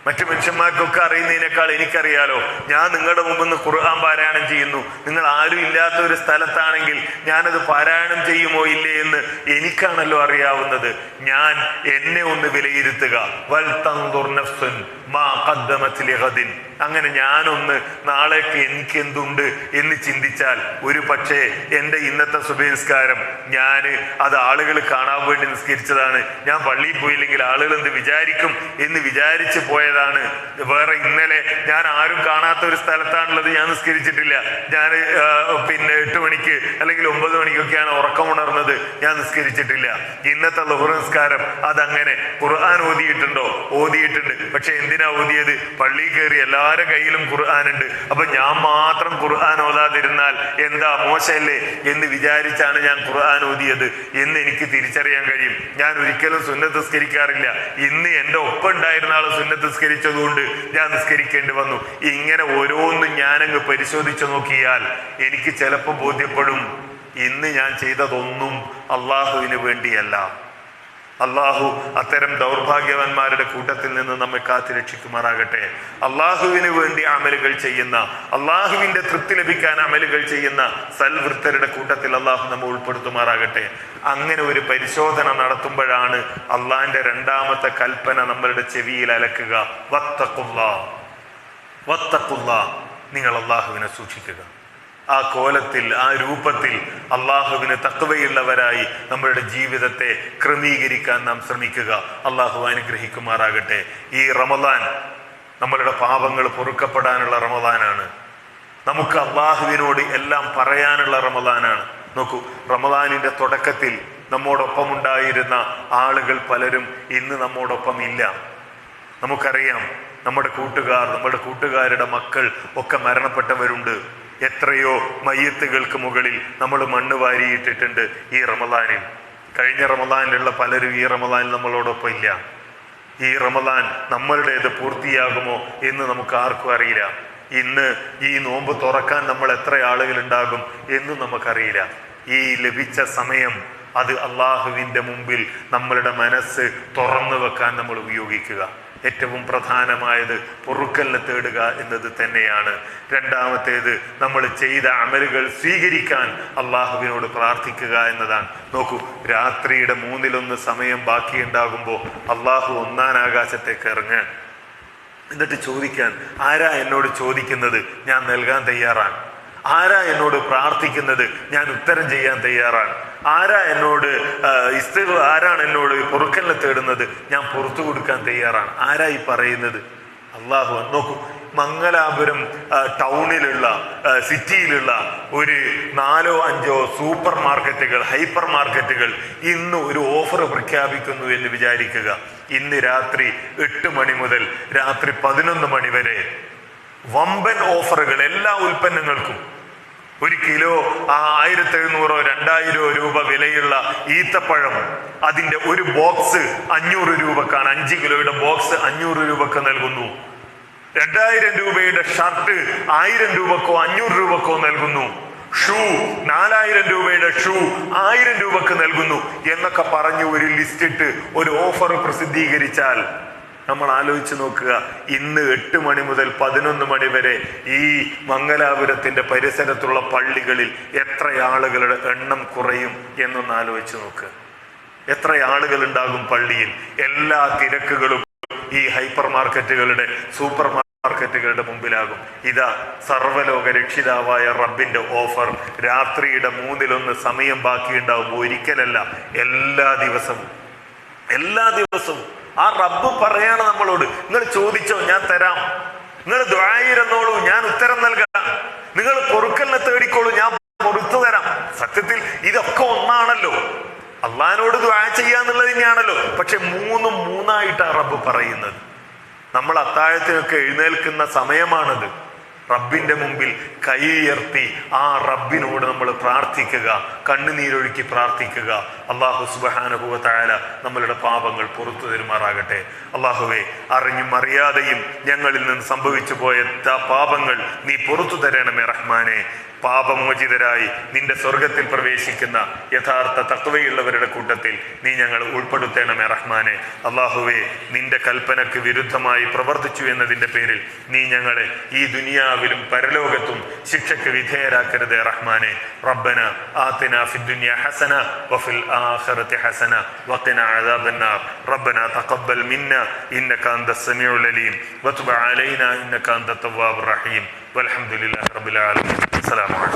A: മറ്റു മനുഷ്യന്മാർക്കൊക്കെ അറിയുന്നതിനേക്കാൾ എനിക്കറിയാലോ. ഞാൻ നിങ്ങളുടെ മുമ്പിൽ നിന്ന് ഖുർആൻ പാരായണം ചെയ്യുന്നു. നിങ്ങൾ ആരും ഇല്ലാത്ത ഒരു സ്ഥലത്താണെങ്കിൽ ഞാനത് പാരായണം ചെയ്യുമോ ഇല്ലേ എന്ന് എനിക്കാണല്ലോ അറിയാവുന്നത്. ഞാൻ എന്നെ ഒന്ന് വിലയിരുത്തുക. വൽ തൻദുർ നഫ്സുൻ മാ ഖദ്ദമത് ലിഗദിൻ. അങ്ങനെ ഞാനൊന്ന് നാളേക്ക് എനിക്ക് എന്തുണ്ട് എന്ന് ചിന്തിച്ചാൽ ഒരു പക്ഷേ എൻ്റെ ഇന്നത്തെ സുബഹി നിസ്കാരം ഞാൻ അത് ആളുകൾ കാണാൻ വേണ്ടി നിസ്കരിച്ചതാണ്. ഞാൻ പള്ളിയിൽ പോയില്ലെങ്കിൽ ആളുകൾ എന്ത് വിചാരിക്കും എന്ന് വിചാരിച്ച് പോയതാണ്. വേറെ ഇന്നലെ ഞാൻ ആരും കാണാത്ത ഒരു സ്ഥലത്താണുള്ളത്, ഞാൻ നിസ്കരിച്ചിട്ടില്ല. ഞാൻ 8 മണിക്ക് അല്ലെങ്കിൽ 9 മണിക്കൊക്കെയാണ് ഉറക്കമുണർന്നത്, ഞാൻ നിസ്കരിച്ചിട്ടില്ല. ഇന്നത്തെ ളുഹർ നിസ്കാരം അതങ്ങനെ. ഖുർആൻ ഓതിയിട്ടുണ്ടോ? ഓതിയിട്ടുണ്ട്. പക്ഷെ എന്തിനാ ഓതിയത്? പള്ളിയിൽ കയറി എല്ലാവരുടെ കയ്യിലും ഖുർആൻ ഉണ്ട്, അപ്പൊ ഞാൻ മാത്രം ഖുർആൻ ഓതാതിരുന്നാൽ എന്താ, മോശമല്ലേ എന്ന് വിചാരിച്ചാണ് ഞാൻ ഖുർആൻ ഓതിയത് എന്ന് എനിക്ക് തിരിച്ചറിയാൻ കഴിയും. ഞാൻ ഒരിക്കലും സുന്നത്ത് നിസ്കരിക്കാറില്ല. ഇന്ന് എൻ്റെ ഒപ്പം ഉണ്ടായിരുന്ന ആൾ സുന്നത്ത് നിസ്കരിച്ചതുകൊണ്ട് ഞാൻ നിസ്കരിക്കേണ്ടി വന്നു. ഇങ്ങനെ ഓരോന്നും ഞാനങ്ങ് പരിശോധിച്ചു നോക്കിയാൽ എനിക്ക് ചിലപ്പോൾ ബോധ്യപ്പെടും, ഇന്ന് ഞാൻ ചെയ്തതൊന്നും അള്ളാഹുവിന് വേണ്ടിയല്ല. അള്ളാഹു അത്തരം ദൗർഭാഗ്യവാന്മാരുടെ കൂട്ടത്തിൽ നിന്ന് നമ്മെ കാത്തുരക്ഷിക്കുമാറാകട്ടെ. അള്ളാഹുവിന് വേണ്ടി അമലുകൾ ചെയ്യുന്ന, അള്ളാഹുവിന്റെ തൃപ്തി ലഭിക്കാൻ അമലുകൾ ചെയ്യുന്ന സൽവൃത്തരുടെ കൂട്ടത്തിൽ അള്ളാഹു നമ്മെ ഉൾപ്പെടുത്തുമാറാകട്ടെ. അങ്ങനെ ഒരു പരിശോധന നടത്തുമ്പോഴാണ് അള്ളാഹിന്റെ രണ്ടാമത്തെ കൽപ്പന നമ്മളുടെ ചെവിയിൽ അലക്കുക. വത്തഖുല്ലാ, നിങ്ങൾ അള്ളാഹുവിനെ സൂക്ഷിക്കുക. ആ കോലത്തിൽ, ആ രൂപത്തിൽ അള്ളാഹുവിന് തഖ്വയുള്ളവരായി നമ്മളുടെ ജീവിതത്തെ ക്രമീകരിക്കാൻ നാം ശ്രമിക്കുക. അള്ളാഹു അനുഗ്രഹിക്കുമാറാകട്ടെ. ഈ റമദാൻ നമ്മളുടെ പാപങ്ങൾ പൊറുക്കപ്പെടാനുള്ള റമദാനാണ്. നമുക്ക് അള്ളാഹുവിനോട് എല്ലാം പറയാനുള്ള റമദാനാണ്. നോക്കൂ, റമദാനിന്റെ തുടക്കത്തിൽ നമ്മോടൊപ്പം ഉണ്ടായിരുന്ന ആളുകൾ പലരും ഇന്ന് നമ്മോടൊപ്പം ഇല്ല. നമുക്കറിയാം, നമ്മുടെ കൂട്ടുകാരുടെ മക്കൾ ഒക്കെ മരണപ്പെട്ടവരുണ്ട്. എത്രയോ മയ്യത്തുകൾക്ക് മുകളിൽ നമ്മൾ മണ്ണ് വാരിയിട്ടിട്ടുണ്ട് ഈ റമദാനിൽ. കഴിഞ്ഞ റമദാനിലുള്ള പലരും ഈ റമദാനിൽ നമ്മളോടൊപ്പം ഇല്ല. ഈ റമദാൻ നമ്മളുടേത് പൂർത്തിയാകുമോ എന്ന് നമുക്ക് ആർക്കും അറിയില്ല. ഇന്ന് ഈ നോമ്പ് തുറക്കാൻ നമ്മൾ എത്ര ആളുകൾ ഉണ്ടാകും എന്നും നമുക്കറിയില്ല. ഈ ലഭിച്ച സമയം അത് അള്ളാഹുവിൻ്റെ മുമ്പിൽ നമ്മളുടെ മനസ്സ് തുറന്നു വെക്കാൻ നമ്മൾ ഉപയോഗിക്കുക. ഏറ്റവും പ്രധാനമായത് പൊറുക്കലിനെ തേടുക എന്നത് തന്നെയാണ്. രണ്ടാമത്തേത്, നമ്മൾ ചെയ്ത അമലുകൾ സ്വീകരിക്കാൻ അള്ളാഹുവിനോട് പ്രാർത്ഥിക്കുക എന്നതാണ്. നോക്കൂ, രാത്രിയുടെ 1/3 സമയം ബാക്കിയുണ്ടാകുമ്പോൾ അള്ളാഹു 1-ാം ആകാശത്തേക്ക് ഇറങ്ങാൻ, എന്നിട്ട് ചോദിക്കാൻ, ആരാ എന്നോട് ചോദിക്കുന്നത്, ഞാൻ നൽകാൻ തയ്യാറാണ്. ആരാ എന്നോട് പ്രാർത്ഥിക്കുന്നത്, ഞാൻ ഉത്തരം ചെയ്യാൻ തയ്യാറാണ്. ആരാണ് എന്നോട് പൊറുക്കലിനെ തേടുന്നത്, ഞാൻ പുറത്തു കൊടുക്കാൻ തയ്യാറാണ്. ആരാ ഈ പറയുന്നത്? അള്ളാഹു. നോക്കൂ, മംഗലാപുരം ടൗണിലുള്ള, സിറ്റിയിലുള്ള ഒരു 4-5 സൂപ്പർ മാർക്കറ്റുകൾ, ഹൈപ്പർ മാർക്കറ്റുകൾ ഇന്ന് ഒരു ഓഫർ പ്രഖ്യാപിക്കുന്നു എന്ന് വിചാരിക്കുക. ഇന്ന് രാത്രി 8 മണി മുതൽ രാത്രി 11 മണി വരെ വമ്പൻ ഓഫറുകൾ എല്ലാ ഉൽപ്പന്നങ്ങൾക്കും. 1 കിലോ 1700-2000 രൂപ വിലയുള്ള ഈത്തപ്പഴം, അതിന്റെ ഒരു ബോക്സ് 500 രൂപക്കാണ്. 5 കിലോയുടെ ബോക്സ് 500 രൂപക്ക് നൽകുന്നു. 2000 രൂപയുടെ ഷർട്ട് 1000 രൂപക്കോ 500 രൂപക്കോ നൽകുന്നു. ഷൂ 4000 രൂപയുടെ ഷൂ 1000 രൂപക്ക് നൽകുന്നു എന്നൊക്കെ പറഞ്ഞ് ഒരു ലിസ്റ്റ് ഇട്ട് ഒരു ഓഫർ പ്രസിദ്ധീകരിച്ചാൽ നമ്മൾ ആലോചിച്ച് നോക്കുക, ഇന്ന് 8 മണി മുതൽ 11 മണി വരെ ഈ മംഗലാപുരത്തിന്റെ പരിസരത്തുള്ള പള്ളികളിൽ എത്ര ആളുകളുടെ എണ്ണം കുറയും എന്നൊന്ന് ആലോചിച്ച് നോക്കുക. എത്ര ആളുകൾ ഉണ്ടാകും പള്ളിയിൽ? എല്ലാ തിരക്കുകളും ഈ ഹൈപ്പർ മാർക്കറ്റുകളുടെ, സൂപ്പർ മാർക്കറ്റുകളുടെ മുമ്പിലാകും. ഇതാ സർവ്വലോക രക്ഷിതാവായ റബ്ബിന്റെ ഓഫർ. രാത്രിയുടെ 1/3 സമയം ബാക്കിയുണ്ടാവുമ്പോൾ ഒരിക്കലല്ല, എല്ലാ ദിവസവും ആ റബ്ബ് പറയാണ് നമ്മളോട്, നിങ്ങൾ ചോദിച്ചോ ഞാൻ തരാം, നിങ്ങൾ ദുആയിരുന്നോളൂ ഞാൻ ഉത്തരം നൽകാം, നിങ്ങൾ പൊറുക്കലിനെ തേടിക്കോളൂ ഞാൻ പൊറുത്തു തരാം. സത്യത്തിൽ ഇതൊക്കെ ഒന്നാണല്ലോ, അള്ളാഹിനോട് ദുആ ചെയ്യാന്നുള്ളത് തന്നെയാണല്ലോ. പക്ഷെ 3-3 റബ്ബ് പറയുന്നത്. നമ്മൾ അത്താഴത്തിനൊക്കെ എഴുന്നേൽക്കുന്ന സമയമാണത്. റബ്ബിന്റെ മുമ്പിൽ കൈ ഉയർത്തി ആ റബ്ബിനോട് നമ്മൾ പ്രാർത്ഥിക്കുക, കണ്ണുനീരൊഴുക്കി പ്രാർത്ഥിക്കുക. അല്ലാഹു സുബ്ഹാനഹു വ തആല നമ്മളുടെ പാപങ്ങൾ പുറത്തു തരുമാറാകട്ടെ. അല്ലാഹുവേ, അറിഞ്ഞും അറിയാതെയും ഞങ്ങളിൽ നിന്ന് സംഭവിച്ചു പോയ പാപങ്ങൾ നീ പുറത്തു തരണമേ റഹ്മാനെ. പാപമോചിതരായി നിന്റെ സ്വർഗത്തിൽ പ്രവേശിക്കുന്ന യഥാർത്ഥ തഖ്വയുള്ളവരുടെ കൂട്ടത്തിൽ നീ ഞങ്ങൾ ഉൾപ്പെടുത്തണമേ റഹ്മാനെ. അല്ലാഹുവേ, നിന്റെ കൽപ്പനക്ക് വിരുദ്ധമായി പ്രവർത്തിച്ചു എന്നതിന്റെ പേരിൽ നീ ഞങ്ങളെ ഈ ദുനിയാവിലും പരലോകത്തും ശിക്ഷയ്ക്ക് വിധേയരാക്കരുതേ റഹ്മാനെ. റബ്ബന ആതിനാ ഫിദ്ദുനിയ ഹസന വഫിൽ ആഖിറതി ഹസന വഖിനാ അദാബന്നാർ. റബ്ബന തഖബ്ബൽ മിന്നാ ഇന്നക അൻതസ് സമീഉൽ അലീം വതുബ് അലൈനാ ഇന്നക അൻതത് തവ്വാബുർ റഹീം. വൽഹംദുലില്ലാഹി റബ്ബിൽ ആലമീൻ. അസ്സലാമു അലൈക്കും.